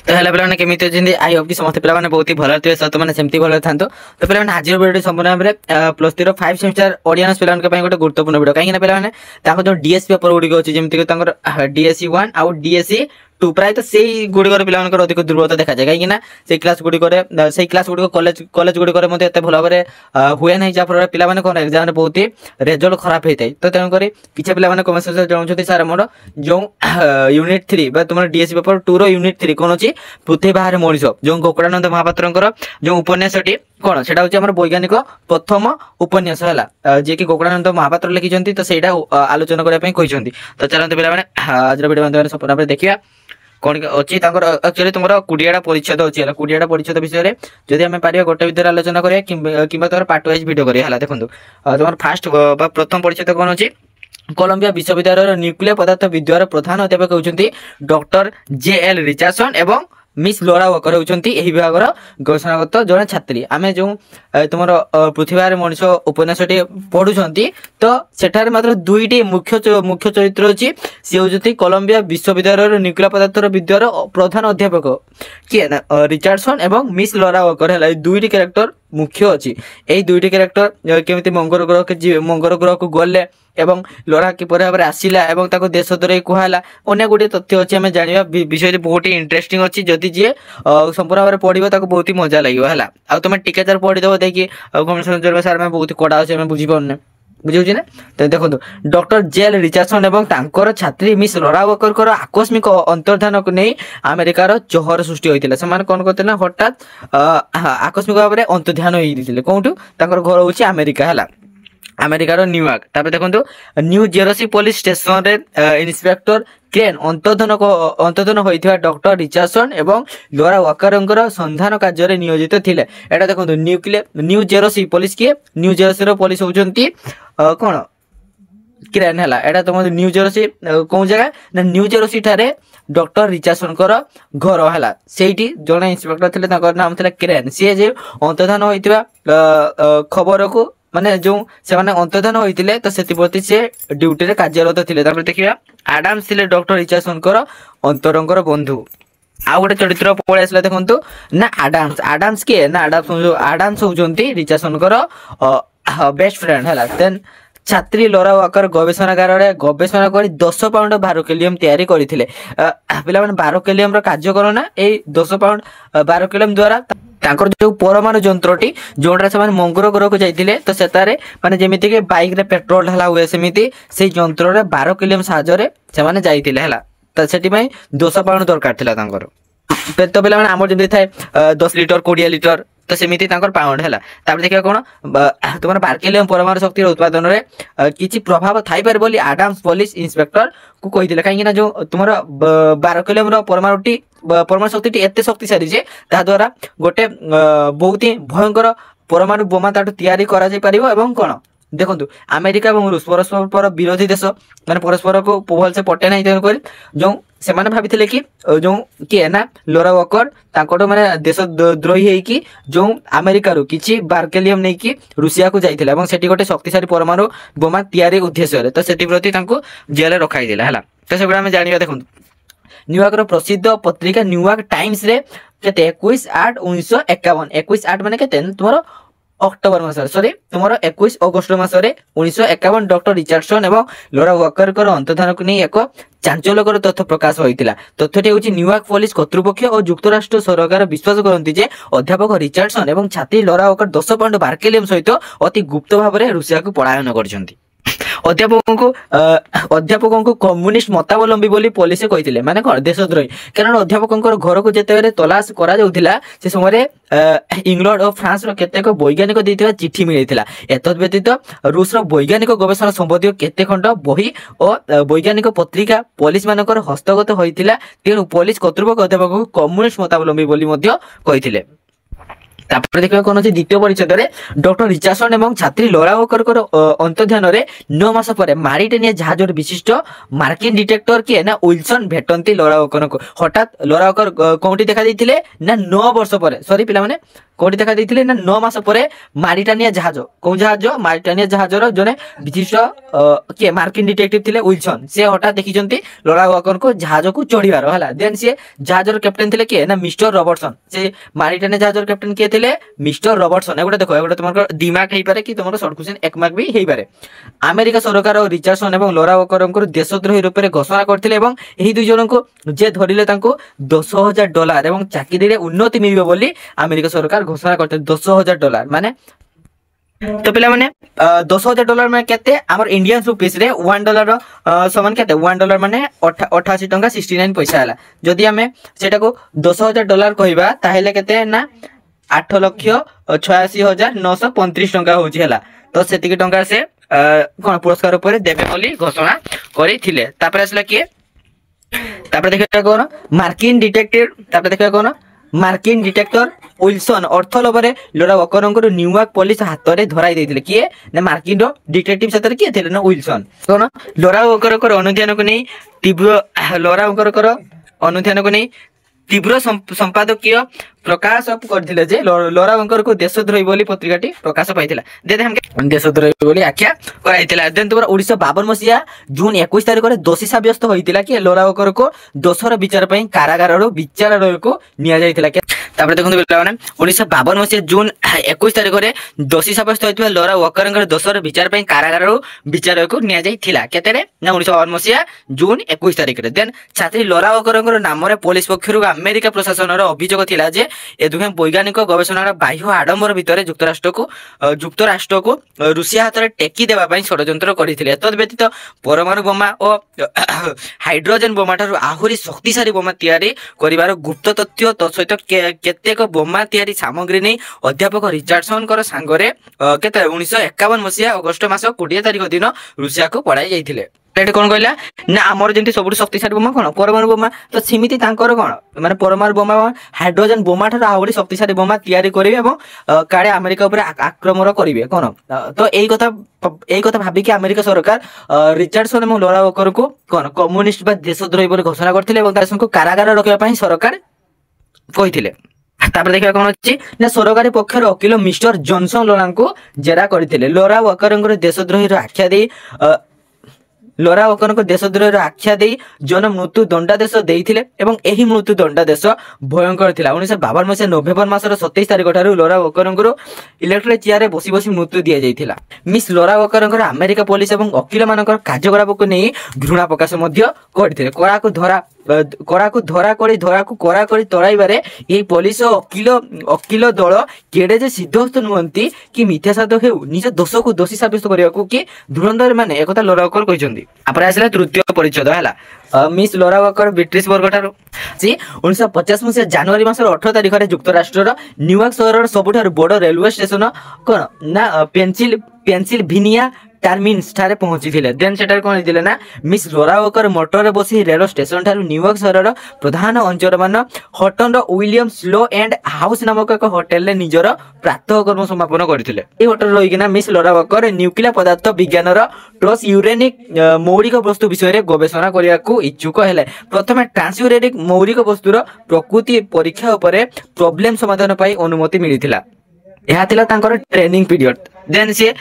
तो है पे केमी अच्छे आई होप कि समस्त पे बहुत ही भल थे सत मैंने सेमती भल था तो पे आज वीडियो संपूर्ण भाव में प्लस 3 5 सेमिस्टर ऑडियंस पे गोटे गुरुत्वपूर्ण वीडियो कहीं पे जो डीएस पेपर गुड़िक अच्छे जमीक डीएससी 1 आउ डीएससी 2 प्राय तो से गुड़िकर पे अधिक दुर्बलता देखा जाए कहीं से क्लास गुड़िक से क्लास गुड़िक कॉलेज गुड़िक एत भल भाव हुए ना जहाँफल पे कौन एग्जाम बहुत ही रेजल्ट खराब होता है तो तेणुक किसी पे कमेंट सेक्शन जनाऊँ सार मोर जो यूनिट 3 तुम डीएससी पेपर 2 रो यूनिट 3 कौन अच्छी पृथ्वी बाहर मनीष जो गोकुलानंद महापात्र जो उपन्यासटी कौन से हूँ वैज्ञानिक प्रथम उपन्यास है जी कि गोकुलानंद महापात्र लिखिं तो सहीटा आलोचना करने तो चलते पे आज वीडियो संपूर्ण भाव देखिए कौन अच्छी एक्चुअली तुम 20टा परिच्छेद अच्छी 20टा परिच्छेद विषय जदि आम पार गोटे भितर आलोचना करें कि तुम पार्ट वाइज वीडियो करा देखो तुम फास्ट प्रथम परिच्छेद कौन अच्छी कोलंबिया विश्वविद्यालय न्यूक्लियर पदार्थ विद्यार प्रधान अध्यापक होती डॉक्टर जे.एल. रिचार्डसन एवं मिस लोरा वकर होती विभाग गवेषणागत जड़े छात्री आम जो तुम पृथ्वी मनीष उपन्यासटी पढ़ुंट तो सेठार मात्र दुईटी मुख्य चरित्र अच्छी सी होती कोलंबिया विश्वविद्यालय न्यूक्लियर पदार्थ विद्यार प्रधान अध्यापक किए रिचार्डसन एवं मिस लोरा वकर है दुईटी क्यारेक्टर मुख्य अच्छी यही दुईटी क्यारेक्टर केमी मंगल ग्रह को गले एवं लोरा किपर भाव में आसला और देश दौरे कहला अनेक गुटे तथ्य अच्छे आम जाना विषय बहुत ही इंटरेस्टिंग अच्छी जदि जी संपूर्ण भाव में पढ़ो बहुत ही मजा लगे है आ तुम टिकेदार पढ़ीदेव देखिए कमेंट सार में बहुत कड़ा अच्छे बुझीपारे बुझे ना तो देखो डॉक्टर जे.एल. रिचार्डसन एवं छात्री मिस लोरा वकर आकस्मिक अंतर्धान को नहीं अमेरिकार चहर सृष्टि होता से कौन करते ना हठात आकस्मिक भाव में अंतर्धान होते कौटू घर हूँ अमेरिका है अमेरिकार न्यूयॉर्क तापर देखो न्यू जेरसी पुलिस स्टेशन रे इन्स्पेक्टर क्रेन अंतर्धान होता डॉक्टर रिचार्डसन एवं लोरा वकर संधान कार्य नियोजित थिले एटा देखो न्यू जेरसी पुलिस किए न्यू जेरसी पुलिस होती कौन क्रेन है एटा तुम न्यू जेरसी कौन जगह ना न्यू जेरसी ठारे डॉक्टर रिचार्डसन घर है से जड़े इन्स्पेक्टर थे नाम था क्रेन सी जे अंतर्धान होता खबर को माने जो से माने अंतर्धान होते तो से से ड्यूटी कार्यरत थे देखिए आडाम्स थे डॉक्टर रिचार्डसन अंतरंगर बंधु आ गोटे चरित्र पलि आसला देखो ना आडाम्स किए ना आडाम्स होती रिचार्डसन बेस्ट फ्रेंड है देन छात्री लोरा वकर गवेषणागार गवेषणा कर 10 पाउंड बारोकेलियम तैयारी करते पे बारोकेलियम कार्य करना ये 10 पाउंड बारोकेलियम द्वारा जो परमाणु जंत्रटी जोटा से मंगल ग्रह को जाते तो सेतारे माने जमीती कि बाइक रे पेट्रोल ढाला हुए सेमिति से जंत्र 12 साहाଯ୍य से जाइतिले हला तो सेठी 10 पाउंड दरकार थिला तो पे आम जमी थाए 10 लिटर 20 लिटर तो सेमिति पाउंड है देखिए कौन तुम बारकेलियम परमाणु शक्ति उत्पादन में किसी प्रभाव थाई पारे बोली आडाम्स पुलिस इन्स्पेक्टर को कही कहीं जो तुम बारकेलियम परमाणुटी परमाणु शक्ति एत शक्तिशाली जे द्वारा गोटे बहुत ही भयंकर परमाणु बोमा ताठू तैयारी करा जाई परिबो एवं कौन देखो अमेरिका और रूस परस्पर विरोधी देश मैंने परस्पर को भल से पटे ना तेणुक जो से भाई कि जो किए ना लोरा वकर माने देश द्रोही होगी जो अमेरिका किसी बारकेलियम नहीं कि रूसिया को जाइए से गोटे शक्तिशाली परमाणु बोमा तैयारी उद्देश्य तो से प्रति जेल रखाई है तो से आम जाना देखो न्यूयॉर्क प्रसिद्ध पत्रिका न्यूयॉर्क टाइम्स रे केते 21/8/1951 21/8 माने केते तुमरो अक्टोबर मासरे सॉरी तुमरो 21 अगस्त मासरे 1951 डॉक्टर रिचार्डसन एवं लोरा वकर अंतर्धान को नहीं एक चांचल्यकर तथ्य प्रकाश होता तथ्यटी हूँ न्यूयॉर्क पुलिस कर्तृपक्ष और युक्तराष्ट्र सरकार विश्वास करती जे अध्यापक रिचार्डसन एवं छात्री लोरा वकर 10 पाउंड बारकेलियम सहित अति गुप्त भाव में रूसिया को पलायन कर अध्यापकों को कम्युनिस्ट मतावलंबी बोली पुलिस कहते माने कौन देशद्रोही कारण अध्यापकों घर को जिते तलाश करा से समय इंग्लैंड और फ्रांस केतेक वैज्ञानिक देता चिठी मिलता एतद व्यतीत रूस वैज्ञानिक गवेषणा संबंधी केते खंड बही और वैज्ञानिक पत्रिका पुलिस मानकर हस्तगत होता तेणु पुलिस कर्तृपक्ष अध्यापक को कम्युनिस्ट मतावलंबी बोली कहते तापर देखा कौन अच्छे द्वितीय परिच्छेद में डॉक्टर रिचार्डसन एवं छात्री लॉरा वॉकर अंतर्ध्यान 9 मास पर मारिटानिया जहाज विशिष्ट मार्किन डिटेक्टर किए ना विल्सन भेटती लॉरा वॉकर को। हठात लॉरा वॉकर कौटी देखा देते ना 9 वर्ष पर सॉरी पिला माने कौटी देखा देते ना 9 मास पर मारिटानिया जहाज कौ जहाज मारिटानिया जहाजर जने विशिष्ट किए मार्किन डिटेक्टिव थिले विल्सन से हठात देखिचंती लॉरा वॉकर को जहाज को चढ़ीबार हला। देन से जहाजर कैप्टन थिले किए ना मिस्टर रॉबर्टसन से मारिटानिया जहाजर कैप्टन किए थिले मिस्टर रॉबर्टसन। एगोटे देखो एगोटे तुमको दिमाग हेई पारे कि तुमको शॉर्ट क्वेश्चन 1 मार्क भी हेई पारे। अमेरिका सरकार और रिचार्डसन एवं लॉरा वॉकर को देशद्रोही रूप में घोषणा करथिले एवं एही दुई जन को जे धरिले तांको $10,000 एवं चाकरी रे उन्नति मिलिबो बोली अमेरिका सरकार घोषणा करते। $10,000 माने तो पिला माने $10,000 माने केते हमर इंडियन रुपीस रे $1 समान केते $1 माने 88 टंका 69 पैसा हला। जदि हमें सेटा को $10,000 कहबा ताहेले केते ना 8,86,935 टंका होची हला। तो सेतिकी टंका से कोन पुरस्कार ऊपर देबे बोली घोषणा करिथिले। तापर असला के तापर देखा कोन मार्किन डिटेक्टिव तापर देखा कोन मार्किन डिटेक्टर विल्सन अर्थ लोभरे लॉरा वॉकर न्यूयॉर्क पुलिस हाथ में धराई देथिले किए ना मार्किन डिटेक्टिव साथ किए थे ना विल्सन। कोन लॉरा वॉकर अनुध्यान को नहीं तीव्र लॉरा वॉकर अनुध्यान को नहीं तीव्र संपादकीय प्रकाश करथिले जे लॉरा वॉकर को देशद्रोही बोली पत्रिकाटी प्रकाश पाइथिला। देते हम देशद्रोही बोली आख्या कराइथिला। देन तुमरा 1952 मसिया जून 21 तारिख रे दोषी साब्यस्त होइतिला कि लॉरा वॉकर को दोषर विचार पई कारागार रो विचारालय को निया जाइथिला। तापर देखंतु पिला माने 1952 मसिया जून 21 तारिख रे दोषी साब्यस्त होइतिबा लॉरा वॉकर दोषर विचार पई कारागार रो विचारय को निया जाइथिला। केते रे ना 1952 मसिया जून 21 तारिख रे। देन छात्री लॉरा वॉकर नाम रे पुलिस पक्षरु अमेरिका प्रशासन रो अभियोग थिला जे ए दुहे वैज्ञानिक गवेषणार बाह्य आडंबर भितर युक्तराष्ट्र को रूसिया हाथ में टेकी देवा षड्यंत्र करथिले। तद व्यतीत परमाणु बोमा और हाइड्रोजन बोमा ठारू आहुरी शक्तिशाली बोमा तैयारी करिवार गुप्त तथ्य सहित केतेक बोमा तैयारी सामग्री नहीं अध्यापक रिचार्डसन सांगरे केते 1951 मसिया अगस्त मास 20 तारिख दिन रूसिया को पढ़ाई जाइथिले। कौन कहला ना आमर जमी सब शक्तिशाली बोमा कौन परमाणु बोमा तो सेमिति तांकर कौन माने परमाणु बोमा हाइड्रोजन बोमा ठार आहरी शक्तिशाली बोमा तैयारी करेंगे और काड़े अमेरिका उपर आक्रमण करेंगे कौन। तो यही कथा भाविकी अमेरिका सरकार रिचार्डसन और लॉरा वॉकर को कौन कम्युनिस्ट बा देशद्रोही बोली घोषणा करते कारागार रखा सरकार कही। तापर देखा कौन अच्छी ना सरकारी पक्षर वकिल मिस्टर जॉनसन लॉरा को जेरा करते। लॉरा वॉकर देशद्रोही आख्या दे लॉरा वॉकर को देशद्रोही आख्या दे जन मृत्यु दंडादेश देइथिले एवं एही मृत्यु दंडादेश भयंकर थिला। 1952 मसिया नवेम्बर मासर 27 तारिख ठारू लॉरा वॉकर इलेक्ट्रिक चेयर रे बसी बसी मृत्यु दिया जाइथिला। Miss Laura Walker America police एवं वकिल मानकर कार्यकलाप को नहीं घृणा प्रकाश मध्य करथिले। कड़ा को धरा करी तड़ाइबारे ये पुलिस वकिल दल केड़े जे सिद्धहस्त नुहंती कि मिथ्या साधक हेउ निज दोष को दोषी साब्यस्त करिया को कि धुरंधर माने एकता लॉरा वॉकर कहिसंती। आपरे आसला तृतीय परिच्छेद हला मिस लॉरा वॉकर ब्रिटिश वर्ग ठारू 1950 मसिया जनवरी मासर 18 तारिख रे युक्तराष्ट्र न्यूयॉर्क शहर सबुठार बड़ रेलवे स्टेशन कोन ना पेंसिल्वेनिया टर्मिनस ठारे पहुंची थिले। देन सेटार कोन दिले ना मिस लॉरा वॉकर मोटर रे बसी रेल स्टेशन ठारू न्यूयॉर्क शहर प्रधान अंचल मान हटन विलियम स्लो एंड हाउस नामक एक होटल रे निजर प्रातः कर्म समापन करथिले। ए होटल रही कि ना मिस लॉरा वॉकर न्यूक्लियर पदार्थ विज्ञान ट्रांस यूरेनिक मौलिक वस्तु विषय रे गवेषणा करिया को इच्छुक हेले। प्रथमे ट्रांस यूरेनिक मौलिक वस्तुर प्रकृति परीक्षा उपरे प्रॉब्लम समाधान पाई अनुमति मिलिथिला। यह थिला तांकर ट्रेनिंग पीरियड। देन से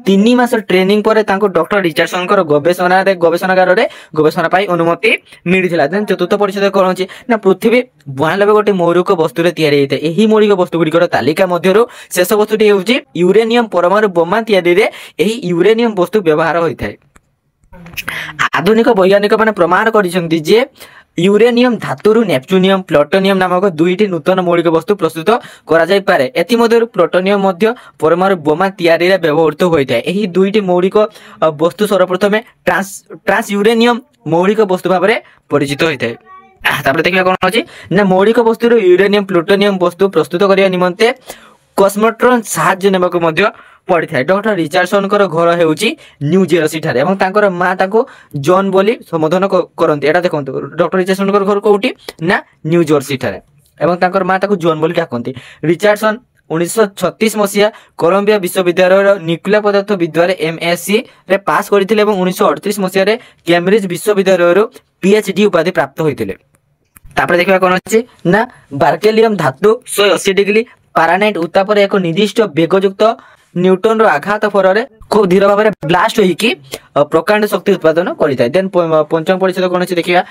3 मास ट्रेनिंग पर डॉक्टर रिचार्डसन गवेषणागार रे गवेषणा पाई अनुमति मिलिथिला। देन चतुर्थ परिच्छेद कौन अछि ना पृथ्वी 92 गोटे मौलिक वस्तु रे तैयारी होइते। एही मौलिक वस्तु गुड़िकर तालिका मध्यरु शेष वस्तुटी हेउछि यूरेनियम परमाणु बोमा तैयारी रे एही यूरेनियम वस्तु व्यवहार होइଥାଏ। आधुनिक वैज्ञानिक माने प्रमाण करिसंती जे यूरेनियम धातुरु नेपच्यूनियम प्लूटोनियम नामक दुईटी नूतन मौलिक वस्तु प्रस्तुत करा जाय पारे। एथि मध्यरु प्लूटोनियम मध्य परमाणु बोमा तैयारी रे व्यवहृत होइଥାଏ। एही दुईटी मौलिक वस्तु सर्वप्रथमे ट्रांस यूरेनियम मौलिक वस्तु भाबरे परिचित होइଥାଏ। तापर देखिबा कोन अछि ना मौलिक वस्तुरु यूरेनियम प्लूटोनियम वस्तु प्रस्तुत करिया निमंते कॉस्मोट्रॉन साहाय्य नेबाक मध्य पड़ी था। डॉक्टर रिचार्डसन घर हेउची न्यू जर्सी ठारे एवं तांकर मां ताको जॉन बोली संबोधन करंती। एटा देखंतु डॉक्टर रिचार्डसन घर कोउटी ना न्यू जर्सी ठारे एवं तांकर मां ताको जॉन बोली डाकंती। रिचार्डसन 1936 मसीहा कोलंबिया विश्वविद्यालय न्यूक्लियर पदार्थ विद्यार MSc रे पास करथिले एवं 1938 मसीहा रे कैम्ब्रिज विश्वविद्यालय PhD उपाधि प्राप्त होइतिले। तापर देखिबा कोन अछि ना बार्केलियम धातु 180 डिग्री फारेनहाइट उत्ताप एक निर्दिष्ट वेगयुक्त न्यूटन आघात फल खूब धीर भाव में ब्लास्ट होइकी प्रकांड शक्ति उत्पादन करिଥାଏ। देन पंचम परिच्छेद कोन अछि देखिबा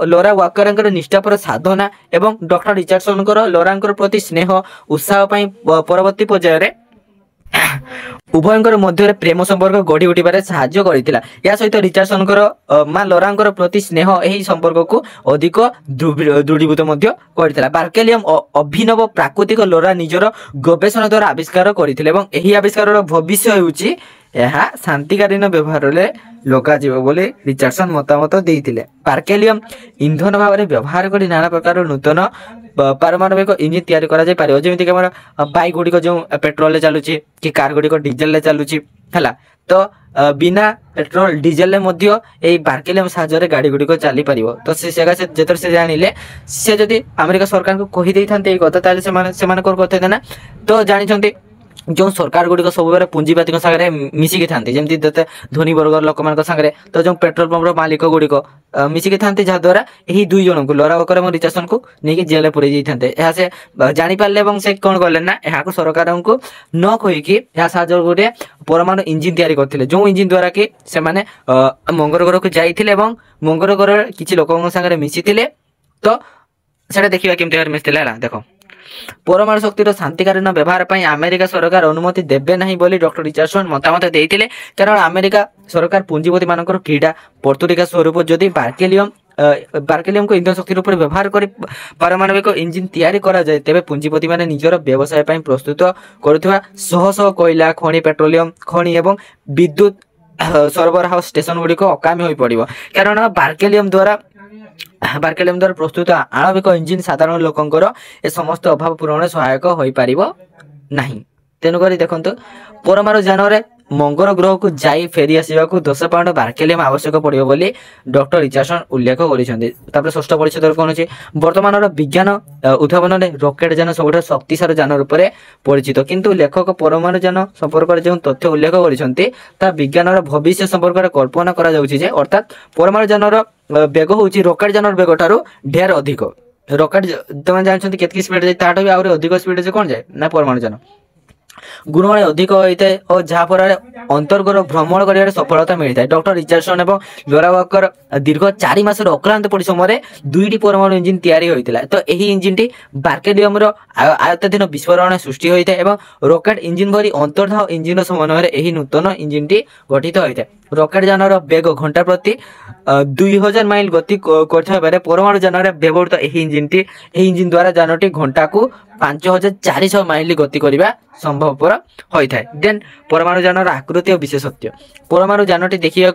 लोरा वाकर निष्ठापर साधना एवं डॉक्टर रिचर्डसन लोरांकर प्रति स्नेह उत्साह पई परवर्ती पर्याय रे उभयंकर मध्य प्रेम संपर्क गढ़ी उठिबारे साहाय्य करिथिला। या सहित रिचर्डसन मां लोरांकर प्रति स्नेह एही संपर्क को अधिक दृढ़ीभूत मध्य करिथिला। बार्केलियम अभिनव प्राकृतिक लोरा निजर गवेषणा द्वारा आविष्कार करिथिले एवं एही आविष्कार भविष्य हेउची यह शांतिकालीन व्यवहार रे लोकाजीव बोले रिचर्डसन मतामत देइथिले। बार्केलियम ईंधन भाव में व्यवहार करी नाना प्रकार नूतन पारमाणविक इंजिन तैयारी करा जाय पारे। जेमिति कि हमर बाइक गुडी को जो पेट्रोल ले चालुची कि कार गुडी को डीजल ले चालुची हला तो बिना पेट्रोल डीजल ले मध्य ए बार्केलियम साहाय्य रे गाड़ी गुडी को चली परिबो। तो से जगह से जेतर से जानिले से जदी अमेरिका सरकार को कहि देइ थानते ए कथा ताले से माने कोर करते देना तो जानि छथि जो सरकार गुडी को सब बेरे पूंजीपाती को संगे मिसी के थांती जेमति दते धनी वर्ग लोक मान को संगे तो जो पेट्रोल पंप रो मालिक गुडी को मिसी के थांती जा द्वारा एही दुई जन को लोरा वकर एवं रिचर्डसन को नेकी जेल पुरै जई थांते। एहा से जानि पाले एवं से कोन करले ना एहा को सरकार को न कहि कि एहा साजर गुडे परमाणु इंजिन तैयारी करथिले जो इंजिन द्वारा कि से माने मंगल ग्रह को जाइथिले एवं मंगल ग्रह किछि लोकन संगे मिसिथिले। तो सेटा देखिबा केमते कर मिसिथिले हला देखो परमाणु शक्तिर शांतिकालीन व्यवहार पर अमेरिका सरकार अनुमति देबे नहीं बोली डॉक्टर रिचर्डसन मतामत देइथिले। कारण अमेरिका सरकार पूंजीपति मानकर क्रीड़ा प्रतुरिका स्वरूप जदि बार्केलियम को ईंधन शक्ति ऊपर व्यवहार कर पारमाणविक इंजिन तैयारी करा जाय तेबे पूंजीपति माने निजर व्यवसाय पई प्रस्तुत करुवा शह शह कोयला खनि पेट्रोलियम खनि एवं विद्युत सरबराह स्टेशन गुडी को अकामी होई पड़िबो। कारण बार्केलियम द्वारा प्रस्तुत आणविक इंजिन साधारण लोकंकर ए समस्त अभाव पूरण सहायक होई परिबो नाही। तेनु करी देखंतु परमाणु यान रे मंगल ग्रह को जाई फेरी आसीबा को 10 पाउंड बार्केलियम आवश्यक पड़िबो बोली डॉक्टर रिचर्डसन उल्लेख करिसेंती। तापर षष्ठ परिच्छेद कोन अछि वर्तमान विज्ञान उद्भावन रे रॉकेट यान सबटा शक्तिशाली यान रूप में परिचित किंतु लेखक परमाणु यान संपर्क रे जो तथ्य उल्लेख करिसेंती ता विज्ञान रो भविष्य संपर्क रे कल्पना करा जाउछि जे अर्थात परमाणु यान रो बेग होउछि रॉकेट यान रो बेग ठारो ढेर अधिक। रॉकेट तमन जानछंती केतकी स्पीड जाय ताटो भी आउरे अधिक स्पीड जे कोन जाय ना परमाणु यान गुण अधिक होता है और जहाँ पर अंतर्ग्रह भ्रमण कर सफलता मिलता है। डॉक्टर रिचर्डसन एवं लोरा वाकर दीर्घ 4 मास अक्लांत परिश्रम में 2टी परमाणु इंजिन तैयारी होता है। तो यही इंजिन टी बार्केलियम आयत्ताधीन विस्फोरण सृष्टि होता है एवं रॉकेट इंजिन भरी अंतर्धाह इंजिन समन्वय यही नूतन इंजिन टी गठित होता है। रॉकेट यान बेग घंटा प्रति 2000 माइल गति कर परमाणु यान व्यवहृत यही इंजिन द्वारा यानटी घंटा को 5400 माइल गति करने संभवपर होता है। देन परमाणु यान आकृति और विशेषत्व परमाणु यानटी देखा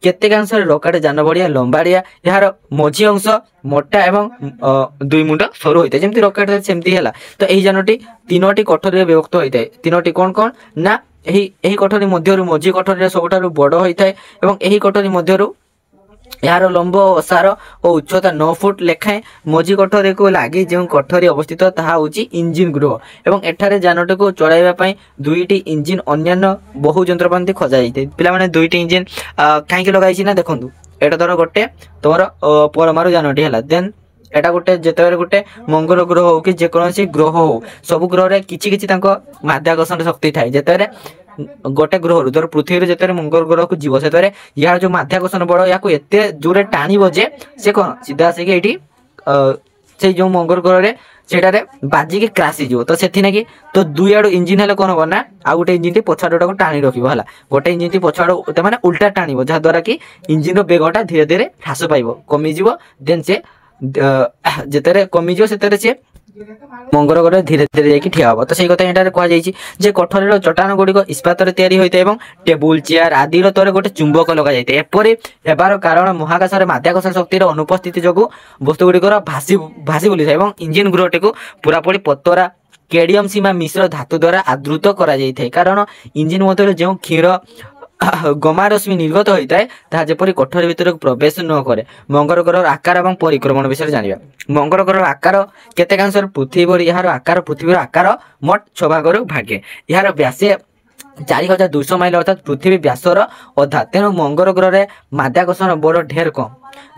केतेकांश रॉकेट यान बढ़िया लंबाड़िया यार मझी अंश मोटा एवं 2 मुंड सरू होता है जमी रॉकेट सेमती है। तो यही यानटी 3टी कठोरी विभक्त होता है। 3टी कौन कौन ना यही कठोरी मध्य मझी कठोरी सबुठ बड़ होता है एवं यही कठोरी मध्य यार लंब ओसार और उच्चता 9 फुट लेखाएं मझी कठोरी को लगी जो कठोरी अवस्थित ताहा होची इंजिन गृह एवं एठारे जानटी को चलाइबा पई 2टी इंजिन अन्यान्य बहु यंत्रपाती खोजा जाइते। पिला माने 2टी इंजिन काहे लगाई ना देखंतु एटा धर गोटे तोर परमाणु जानटी हला देन एटा गोटे जेतेबेले गोटे मंगल ग्रह हो कि जेकोसी ग्रह हो सब ग्रह रे किछि किछि तांको माध्याकर्षण शक्ति थाए जेतेबेले गोटे ग्रह धर पृथ्वी जेते मंगल ग्रह को जीव से यार जो माध्याकर्षण बड़ या एते जोरे टाणी बजे से कौन सीधा आसिक ये से जो मंगल ग्रह रे सेटारे बाजिके क्राश हो तो से कि तो दुई आड़ इंजिन हेल्ले कौन हम ना आ गोटे इंजिन पछाड़ा को टाणी रखिब है गोटे इंजिन पछाड़ मैंने उल्टा टाणी जहाद्वारा कि इंजिन बेगटा धीरे धीरे ह्रास पाइब कमिज देन से जिते कमिज से मंगल ग्रह धीरे धीरे जाकि ठिया हम। तो सही कथा यहाँ कहुई कठोरी चट्टान गुड़िक इस्पात तैयारी होता है टेबुल चेयर आदि तले गोटे चुंबक लग जाए एपरी हेबार कारण महाकाश माध्याकर्षण शक्तिर अनुपस्थिति जो वस्तु गुड़िक भासी बुली था इंजिन गृहटी को पूरापूरी पतरा केडियम सीमा मिश्र धातु द्वारा आदृत करा कारण इंजिन मध्य जो क्षीर गमा रश्मि निर्गत होता है ताहा जेपरि कोठरी भितर प्रवेश न करे। मंगल ग्रह आकार और परिक्रमण विषय जानिबा। मंगल ग्रह आकार केतेकांशर पृथ्वी भरी यार आकार पृथ्वीर आकार मोट 6 भागर भागे। यार व्यास 4200 माइल अर्थात पृथ्वी व्यासर अधा। तेणु मंगल ग्रह माध्याकर्षण बल ढेर कम।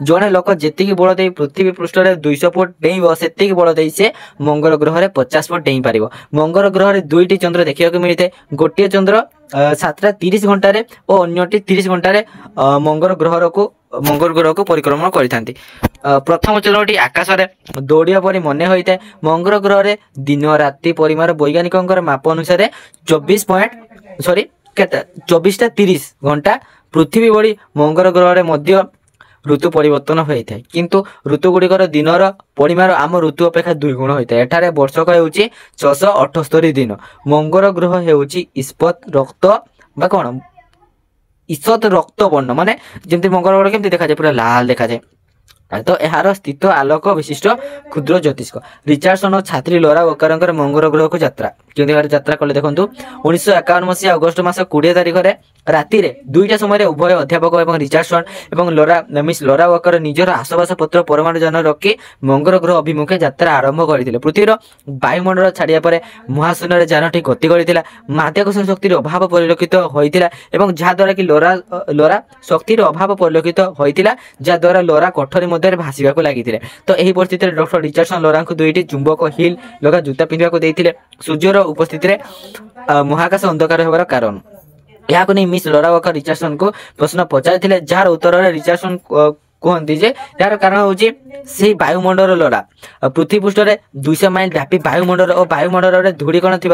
जड़े लोक जी बल दे पृथ्वी पृष्ठ 200 फुट डेब से बल दे से मंगल ग्रह 50 फुट डेई पार। मंगल ग्रह 2टी चंद्र देखा मिलता है। गोटे चंद्र 7:30 घंटे और अन्यटी 30 घंटे मंगल ग्रह को परिक्रमण करते। प्रथम चंद्रटी आकाश में दौड़ा परी मन होता है। मंगल ग्रह दिन राति परिमाण वैज्ञानिक माप अनुसार 24:30 घंटा पृथ्वी बड़ी मंगल ग्रह ऋतु परिवर्तन होता है। किंतु ऋतु गुड़िकर दिनर परिमाण आम ऋतु अपेक्षा 2 गुण होता है। एठारे वर्षक होउची 678 दिन। मंगल ग्रह होउची इस्पत रक्त बा कौन ईसत रक्त वर्ण माने जमती मंगल ग्रह केमती देखा जाए पूरा लाल देखा जाए। तो यार स्थित आलोक विशिष्ट क्षुद्र ज्योतिष्क रिचार्डसन और छात्री लोरा वॉकर मंगल ग्रह को यात्रा यात्रा कले देखो 1951 मसीहा अगस्ट मास 20 तारिख में राति 2टा समय उभय अध्यापक और रिचार्डसन और लोरा मिस लोरा वॉकर निजर आसवास पत्र परमाणु यान रखी मंगल ग्रह अभिमुखे यात्रा आरंभ करते। पृथ्वीर वायुमंडल छाड़िया पर महाशून्य यानटी गति करता। माध्याकर्षण शक्तिर अभाव परिलक्षित होता और जहाद्वारा कि लोरा शक्तिर अभाव परिलक्षित होता जहाद्वारा लोरा कोठरी मध्य भाषा लगी। तो यही परिस्थिति डॉक्टर रिचार्डसन लोरा को 2टी चुंबक हिल लगा जूता पिंधा देते। सूर्यर उपस्थिति महाकाश अंधकार होबार कारण यह नहीं मिस लोरा वॉकर रिचार्डसन को प्रश्न पचारि जार उत्तर रिचार्डसन कहते जे यार कारण हूँ से वायुमंडल लोरा पृथ्वी पृष्ठ 200 माइल व्यापी वायुमंडल और वायुमंडल धूलिकण थी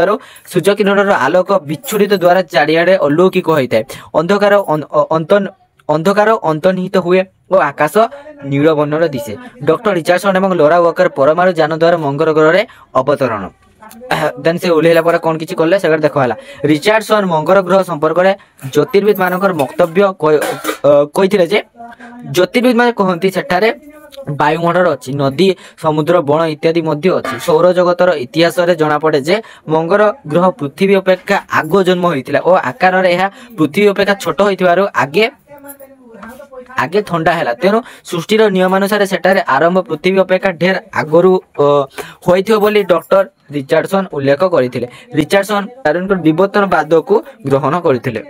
सूर्य किरणर आलोक विच्छुड़ित द्वारा चारिआडे अलौकिक होता है। अंधकार अंतर्निहित हुए और आकाश नील वर्णर दिशे। डॉक्टर रिचार्डसन और लोरा वॉकर परमाणु यान द्वारा मंगल ग्रह अवतरण देन से ओल्हेला पर कौन किछि करले से देखा। रिचार्डसन मंगल ग्रह संपर्क में ज्योतिर्विद मानकर वक्तव्य कही जे ज्योतिर्विद मान कहती सेठारे वायुमंडल अच्छी नदी समुद्र बण इत्यादि मध्य अच्छी। सौर जगतर इतिहास रे जना पड़े जे मंगल ग्रह पृथ्वी अपेक्षा आगो जन्म होइतिला और आकार यह पृथ्वी अपेक्षा छोट होइतिबारु आगे थंडा है। तेणु सृष्टिर नियम अनुसार सेठारे आरंभ पृथ्वी अपेक्षा ढेर आगरू होइथियो बोली डॉक्टर रिचार्डसन उल्लेख करथिले। रिचार्डसन डार्विनकर विवर्तनवाद को ग्रहण करथिले।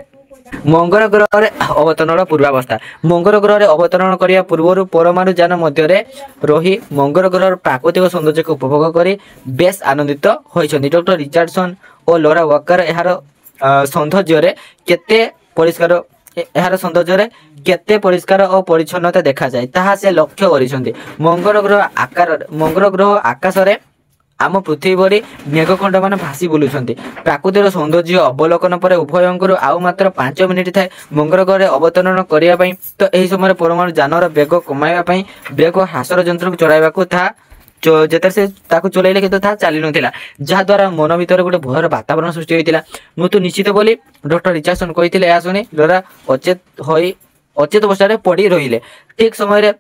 मंगल ग्रह अवतरण पूर्वावस्था मंगल ग्रह अवतरण करने पूर्व परमाणु यान मध्य रही मंगल ग्रह प्राकृतिक सौंदर्य को उपभोग कर बेस आनंदित होइछन्ति। डॉक्टर रिचार्डसन और लोरा वॉकर यार सौंदर्य केते परिष्कार यार सौंदर्य केते परिष्कार और परिच्छन्नता देखा जाए ताहा से लक्ष्य करिसन्ति। मंगल ग्रह आकाश रे आम पृथ्वी बड़ी मेघखंड मान भासी बुलुंट। प्राकृतिक सौंदर्य अवलोकन पर उभयंकर आउ मात्र 5 मिनिट थाए मंगल ग्रह अवतरण करने। तो यही समय परमाणु यानर बेग कमाइवाई ब्रेक और हासर यंत्र को चढ़ावा जेते से चलैले कि चली नाला जहाद्वारा मन भर गोटे भयर वातावरण सृष्टि होता। मु तो निश्चित बोली डॉक्टर रिचार्डसन कही शुणी लोरा अचेत अवस्था पड़ी रही ठीक समय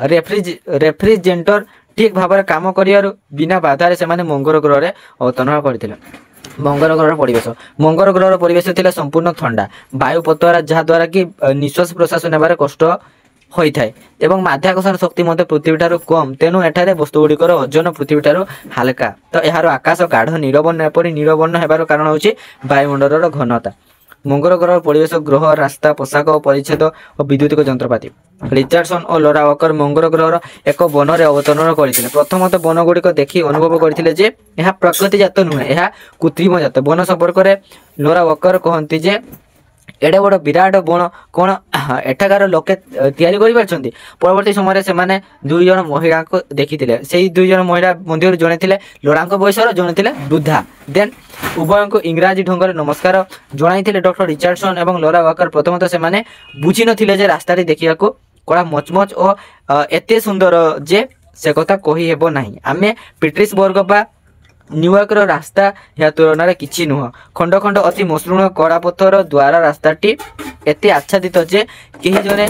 रेफ्रिजरेटर ठीक भाव में कम कर बिना बाधार से मंगल ग्रह अवतरण करते। मंगल ग्रह परिवेश मंगल ग्रह परिवेश थिला संपूर्ण ठंडा वायु पतवारा जहाद्वारा कि निश्वास प्रश्वास नेबार कष्ट होता है एवं माध्याकर्षण शक्ति मध्य पृथ्वी ठारू कम। तेणु एठारे वस्तुगुड़िकर ओजन पृथ्वी ठारू हालका। तो यार आकाश गाढ़ नीलवर्ण एपरी नीलवर्ण होबार कारण होची वायुमंडल घनता। मंगल ग्रह परिवेश ग्रह रास्ता पोशाक परिच्छेद और विद्युतिक जंत्रपाति रिचार्डसन और लोरा वॉकर मंगल ग्रह एक वन में अवतरण करते। प्रथमतः वन गुड़िक देखि अनुभव करते जे यह प्रकृतिजात नुहे यह कृत्रिम जात। वन संपर्क में लोरा वॉकर कहते जे एडे बड़ विराट बण कौन एठाकार लोके तैयारी करि परवर्ती समय से माने 2 जन महिला को देखी से 2 जन महिला मध्य जड़े थे लोरा बयसर जड़े थे वृद्धा। देन उभय को इंग्राजी ढंग से नमस्कार जणाई डॉक्टर रिचार्डसन और लोरा वॉकर। प्रथमतः से माने बुझी नथिले जे रास्ता देखा कड़ा मचमच और एते सुंदर जे से कथा कही हेबो नाही। आमे पीटर्सबर्ग बा न्यूयॉर्क रास्ता या तुलन किसी नुह खंड खंड अति मसृण कड़ा पत्थर द्वारा रास्ताटी एते आच्छादित जे कहीं जने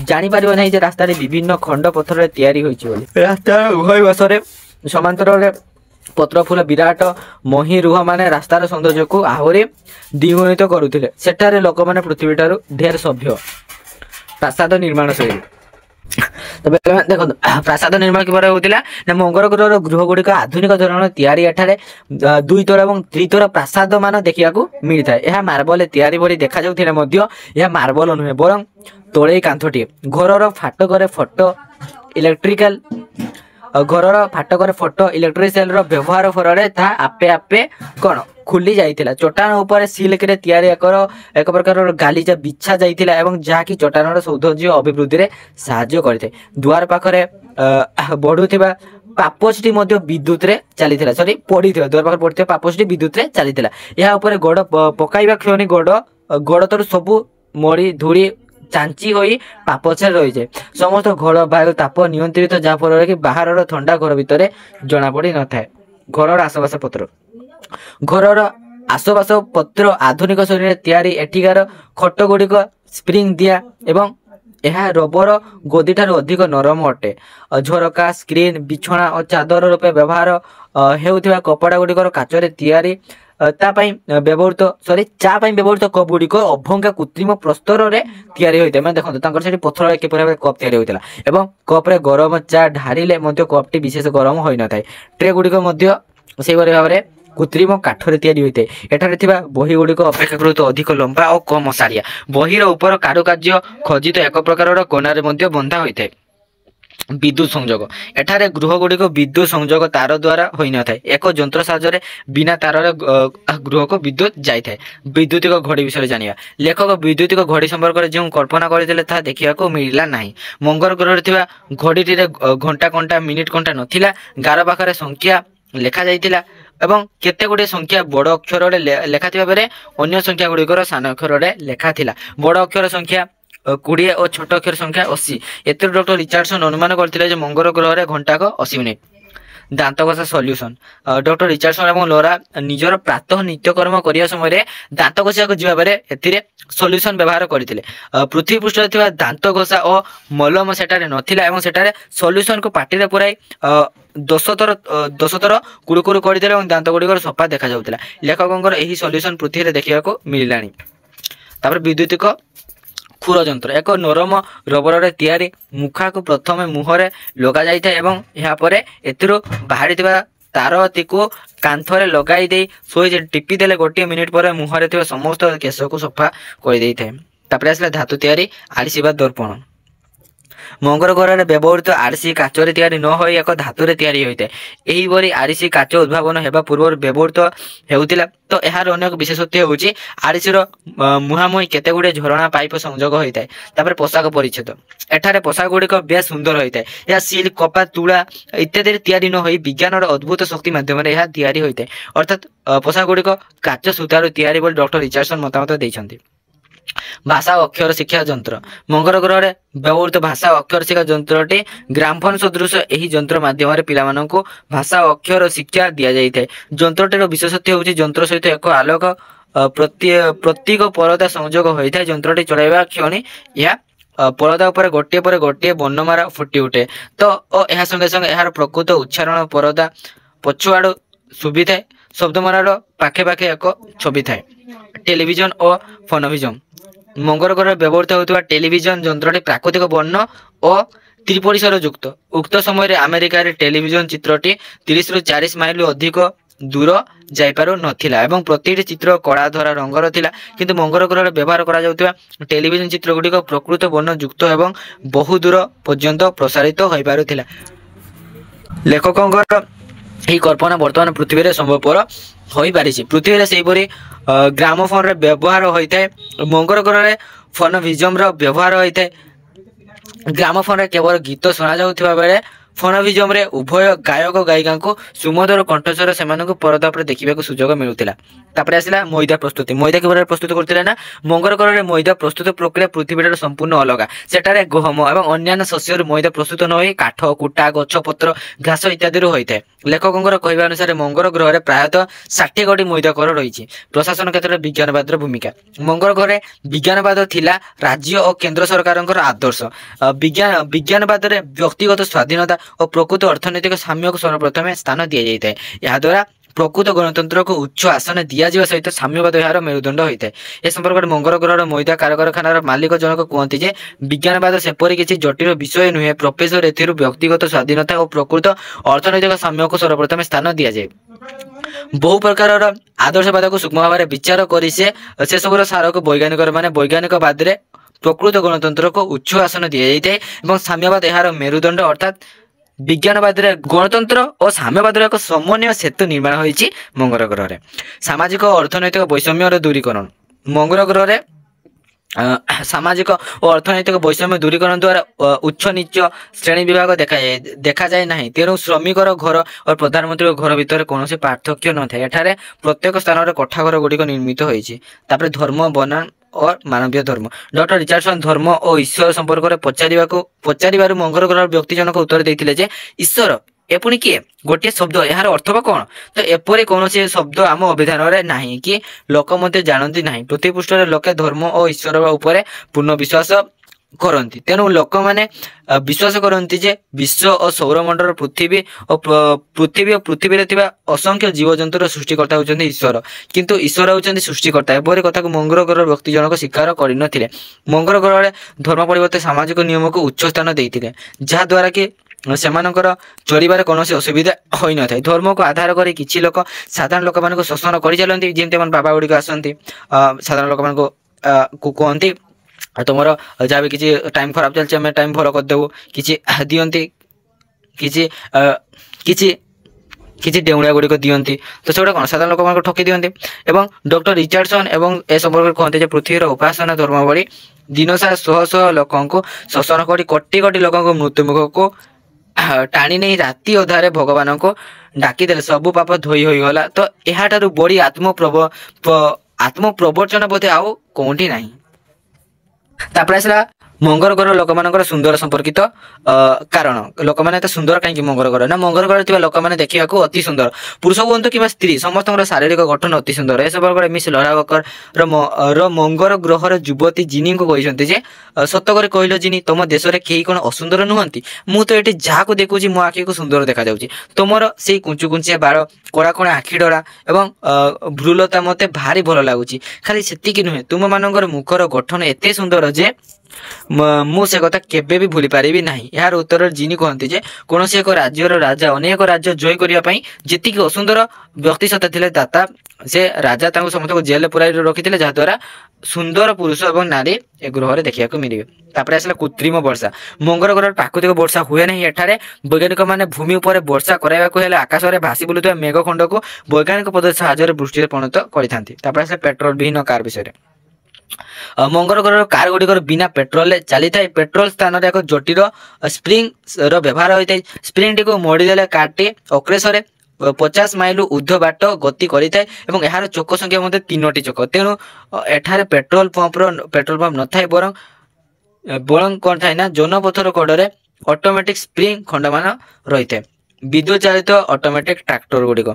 जानी पारिबो नाही जे रास्ता विभिन्न खंड पत्थर तैयारी होइछि बोली। रास्ता उभय बसरे समांतर पत्र फुल विराट मही रुह माने रास्तार सौंदर्य को आहरी द्विगुणित करुले सेठारे लोक मैंने पृथ्वी ठारू ढेर सभ्य प्रासाद निर्माण शैली देखो प्रासाद निर्माण किपर होता ना मंगल ग्रह गृह गुड़िक आधुनिक धरण तैयारी एठारे दुई तोर और त्रितोर प्रासाद मान देखा मिलता है। यह मार्बल तैयारी भली देखा यह मार्बल नुहे बर तोड़े कांथटी घर फाटक फोटो इलेक्ट्रिकल घर फाटक फोटो इलेक्ट्रिक सेल व्यवहार फल आपे आपे कौन खुली जाइतिला चट्टान ऊपर सिल्क रे तैयारी एक प्रकार गालीचा बिछा जाइतिला एवं जहाँकि चट्टान सौंदर्य अभिवृद्धि रे साहाय्य करते द्वार पाखरे बढ़ुथिबा पापोछटी मध्य विद्युत रे चलीथिला सॉरी पड़ीथिबा द्वार पाखरे पड़िथिबा पापोछटी विद्युत रे चलीथिला या ऊपर गोड़ पकाइबा क्षणी गोड़ तर सबु मड़ी धूली चांची होई पापोछे रही जाए समस्त घर वायु ताप नियंत्रित जहाँ फल कि बाहर ठंडा घर भितर जना पड़ी न थाए। घर आसबास पत्र घर आसबास पत्र आधुनिक शैली तैयारी एठिकार खट गुड़िक स्प्रिंग दिया एवं यह रबर गदी ठार अधिक नरम अटे झरका स्क्रीन बिछना और चादर रूपे व्यवहार होउथिबा कपड़ा गुड़िकर काचरे तैयारी व्यवहृत सॉरी चा व्यवहृत कप गुड़िक अभंगा कृत्रिम प्रस्तर रे तैयारी होइते माने देखो से पत्थर के कप तैयारी होइतला एवं कप रे गरम चा ढारिले मध्य कपटी विशेष गरम होई न थाए ट्रे गुड़िक मध्य से भाव में कृत्रिम काठरे तैयारी होइते एठारे थिबा बही गुड़िक अपेक्षाकृत अधिक लंबा और कम मसारिया बहीर ऊपर कारुकार्य खजित एक प्रकार कोनारे मध्य बंधा होइते। विद्युत संजोग एठारे गृह गुड़िक विद्युत संजोग तार द्वारा होई न थाए एक जंत्र साहाय्य बिना तार गृह को विद्युत जाई थाए। विद्युतिक घड़ी विषय जानिया लेखक विद्युतिक घड़ी संपर्क में जो कल्पना करथिले ता देखिया मिलला नाही। मंगल ग्रह थिबा घड़ीटी घंटा घंटा मिनिट घंटा नथिला गार पाखरे संख्या लेखा जाइतिला एवं केते गुडे संख्या बड़ अक्षर रे लेखा थिबा बेरे अन्य संख्या गुड़िकर सान अक्षर रे लेखा थिला बड़ अक्षर संख्या 20 और छोट अक्षर संख्या 80 एत डॉक्टर रिचार्डसन अनुमान करथिले मंगल ग्रह रे घंटा को 80 मिनिट। दांत घसा सॉल्यूशन डॉक्टर रिचार्डसन एवं लोरा निजर प्रातः नित्यकर्म करिया समय दांत घसा को जीवा बेरे एथिरे सॉल्यूशन व्यवहार करथिले पृथ्वी पृष्ठ थिबा दांत घसा और मलम सेटारे नथिला एवं सेटारे सॉल्यूशन को पाटी रे पुराई 10 थर कुड़ुकुड़ु करथिले एवं दांत गुड़िकर सफा देखा जाउतिला लेखकंकर एही सॉल्यूशन पृथ्वी रे देखिया को मिललानी। तापर विद्युतिक खुर जंत्र एक नरम रबर रे तैयारी मुखा को प्रथम मुहरे लगा जाई थाए एवं यहाँ पर एथिरो बाहरी थिबा तारती को कांथरे लगाई दे सोई टिपी देले गोटे मिनिट पर मुहरे थिबा समस्त केश को सफा कर देई थाए। तापर आसला धातु तैयारी आरसी बा दर्पण मंगल ग्रह रे व्यवहृत आरसी काचरे तैयारी न होई एक धातु रे तैयारी होइते एही बरी आरसी काच उद्भावन हेबा पूर्व व्यवहृत हेउतिला तो एहार अनेक विशेषत्व होउची आरसी रो मुहामुही केते गुडे झरणा पाइप संयोग होइताय। तापर पोशाक परिच्छेद एठारे पोशाक गुडिक बेस सुंदर होइताय या सिल्क कपा तुला इत्यादि तैयारी न होई विज्ञान रो अद्भुत शक्ति माध्यम रे एहा तैयारी होइताय अर्थात पोशाक गुडिक काच सूतारो तैयारी बोल डॉक्टर रिचार्डसन मतामत दैछन्ती। भाषा और अक्षर शिक्षा जंत्र मंगल ग्रह रे व्यवहृत भाषा और अक्षर शिक्षा जंत्रटी ग्रामफोन सदृश एही जंत्र माध्यम रे पिला माननकु भाषा और अक्षर शिक्षा दिया जाई थाए। जंत्रटीर विशेषत्व होउची जंत्र सहित एक आलोक प्रत्येक परदा संयोग होई थाए जंत्रटी चलाइबा क्षणी या परदा ऊपर गोटे वर्णमाला फुटी उठे तो यह संगे संगे यार प्रकृत उच्चारण परदा पछुआड़ सुबि थाए शब्दमालार पाखे पाखे एक छवि थाए। टेलीविजन और फोनोविजन मंगल ग्रह व्यवहृत होता टेलीविजन जंत्रटी प्राकृतिक वर्ण और त्रिपरिसर युक्त उक्त समय अमेरिका रे टेलीविजन चित्रटी 30 ରୁ 40 माइल अधिक दूर जाइपार नथिला एवं प्रतिटी चित्र कड़ा धरा रंगर थिला किंतु मंगल ग्रह व्यवहार करा जाउतबा टेलीविजन चित्र गुड़िक प्रकृत वर्ण युक्त एवं बहु दूर पर्यंत प्रसारित होई पारुथिला। लेखकंकर एही कल्पना वर्तमान पृथ्वी रे संभवपर होई पारिछि। पृथ्वी रे सेहीपरि ग्रामोफोन रे व्यवहार होइताय मंगल ग्रह रे फोनोविजन रो व्यवहार होइताय। ग्रामोफोन रे केवल गीत सुना जाउथिबा बेले फोनोविजन रे उभय गायक गायिका को सुमधुर कंठस्वर सेमानकु परदा पर देखिबा को सुजोग मिलुतिला। तापर आसिला मैदा प्रस्तुति मैदा केवल प्रस्तुत करथिले ना मंगल ग्रह रे मैदा प्रस्तुत प्रक्रिया पृथ्वी रे संपूर्ण अलग सेटारे गहम एवं अन्य शस्य रे मैदा प्रस्तुत न होई काठ कुटा गछ पत्र घास इत्यादि रो होइताय। लेखकंकर कहबा अनुसार मंगल ग्रह रे प्रायतः 60 गोटी मैदा कर रहिछि। प्रशासन क्षेत्र में विज्ञानवाद भूमिका मंगल ग्रह विज्ञानवाद थिला राज्य और केंद्र सरकारंकर आदर्श विज्ञानवाद रे व्यक्तिगत स्वाधीनता और प्रकृत अर्थनैतिक साम्य को सर्वप्रथम स्थान दि जाए। याद्वारा प्रकृत गणतंत्र को उच्च आसन दिज्व सहित साम्यवाद यार मेरुदंड होता है। ए संपर्क मंगल ग्रहर मैदा कारखानार मालिक जनक कहते हैं विज्ञानवाद सेपरी किसी जटिल विषय नुहे प्रोफेसर ए व्यक्तिगत स्वाधीनता और प्रकृत अर्थनैतिक साम्य को सर्वप्रथम स्थान दि जाए। बहु प्रकार आदर्शवाद को सूक्ष्म भाव में विचार कर से सब सार को वैज्ञानिक माने वैज्ञानिकवाद प्रकृत गणतंत्र को उच्च आसन दि जाए और साम्यवाद यार मेरुदंड अर्थात विज्ञानवाद गणतंत्र और साम्यवाद एक समन्वय सेतु निर्माण होती मंगल ग्रह। सामाजिक और अर्थनैतिक वैषम्य दूरीकरण मंगल ग्रह सामाजिक और अर्थनैतिक वैषम्य दूरीकरण द्वारा उच्च नीच श्रेणी विभाग देखा जाए ना। तेणु श्रमिकर घर और प्रधानमंत्री घर भितर कौन पार्थक्य न था। एठारे प्रत्येक स्थान में कोठाघर गुड़िक निर्मित होती। धर्म बनाम और मानवीय धर्म डॉक्टर रिचार्डसन धर्म और ईश्वर संपर्क में पचार मंगल ग्रह व्यक्ति जनक उत्तर देते ईश्वर एपुणी किए गोटे शब्द यार अर्थ कौन तो एपरी कौन शब्द आम अभिधान में ना कि लोक मध्य जानती ना। पृथ्वी पृष्ठ लोके धर्म और ईश्वर उपर पूर्ण विश्वास करती। तेणु लोक मैंने विश्वास करती जे विश्व और सौरमंडल पृथ्वी और पृथ्वी असंख्य जीवजंतुर सृष्टिकर्ता होती ईश्वर किंतु ईश्वर होती सृष्टिकर्ता। एपरी कथा को मंगल ग्रह व्यक्ति जनक स्वीकार करनथिले। मंगल ग्रह धर्म परिवर्तन सामाजिक नियम को उच्च स्थान देते जहाद्वारा कि सेमानकर चलिबार कौन असुविधा होई न थाए। धर्म को आधार कर किछि लोक साधारण लोक मान शोषण कर चलती जेमती बाबा गुड़िक आसती साधारण लोक मान को कहती तुमर जहाँ भी किसी टाइम खराब चलছে आम टाइम भल करदेबू किसी दियंती किसी किसी किसी डेउणिया गुड़िक दियंती तो सेगुड़ा कौन साधारण लोक मान ठकी दियंती। एवं डॉक्टर रिचार्डसन एवं ए संपर्क कहते हैं पृथ्वीर उपासना धर्म भली दिन सारा शह शह लोक शोषण कर कोटी कोटी लोक मृत्युमुख को टाणी नहीं राति अधारे भगवान को डाकीदेले सबु पाप धोई होईगला। तो यह बड़ी आत्म प्रवर्चन बोधे आउ कौटी ना। मंगल ग्रह लोक मान सुंदर संपर्कित कारण लोक मैंने सुंदर कहीं मंगल ग्रह ना मंगल ग्रह लोक मैंने देखा अति सुंदर पुरुष कहतु कि स्त्री समस्त शारीरिक गठन अति सुंदर। ए संपर्क मिस लरा वकर मंगल ग्रहर युवती जिनी को कहते सतक कहल जिनी तुम देश में कहीं कौन असुंदर नुहति मु तो ये जहाँ को देखुची मो आखि को सुंदर देखा जाऊँगी तुमर से कुंचु कुंचिया बाल कड़ा कड़ा आखि डरा और भ्रूलता मत भारी भल लगुच खाली से नुहे तुम मान मुखर गठन एत सुंदर जे मु से कथा केबे भी भूली पारिबी नाही। यार उत्तर जिनी कहते जे कौन एक राज्यर राजा अनेक राज्य जय करने जी असुंदर व्यक्ति सत्ता थे दाता से राजा समस्त को जेल पुराई रखी जहाद्वारा सुंदर पुरुष और नारी ए ग्रह में देखा मिले। आसला कृत्रिम वर्षा मंगल ग्रह प्राकृतिक वर्षा हुए ना। एठारे वैज्ञानिक मैंने भूमि उपर वर्षा कराइबा आकाश में भासी बुलुवा मेघखंड को वैज्ञानिक पद्धति साहाय्य वृष्टि परिणत करता। पेट्रोल विहीन कार विषय मंगल ग्रह कार गुड़िक बिना पेट्रोल चली था। पेट्रोल स्थान एक जटिल स्प्रिंग व्यवहार होता है। स्प्रिंग टी को मोड़देले कार टी अग्रेसर 50 माइल ऊर्ध्व बाट गति करें और यार चोक संख्या मध्य 3टी चोक। तेणु एठारे पेट्रोल पंप न थाए बरং कौन थाए ना जनपथर कड़े ऑटोमेटिक स्प्रिंग खंड मान रही है। विद्युत चालित ऑटोमेटिक ट्रैक्टर गुड़िक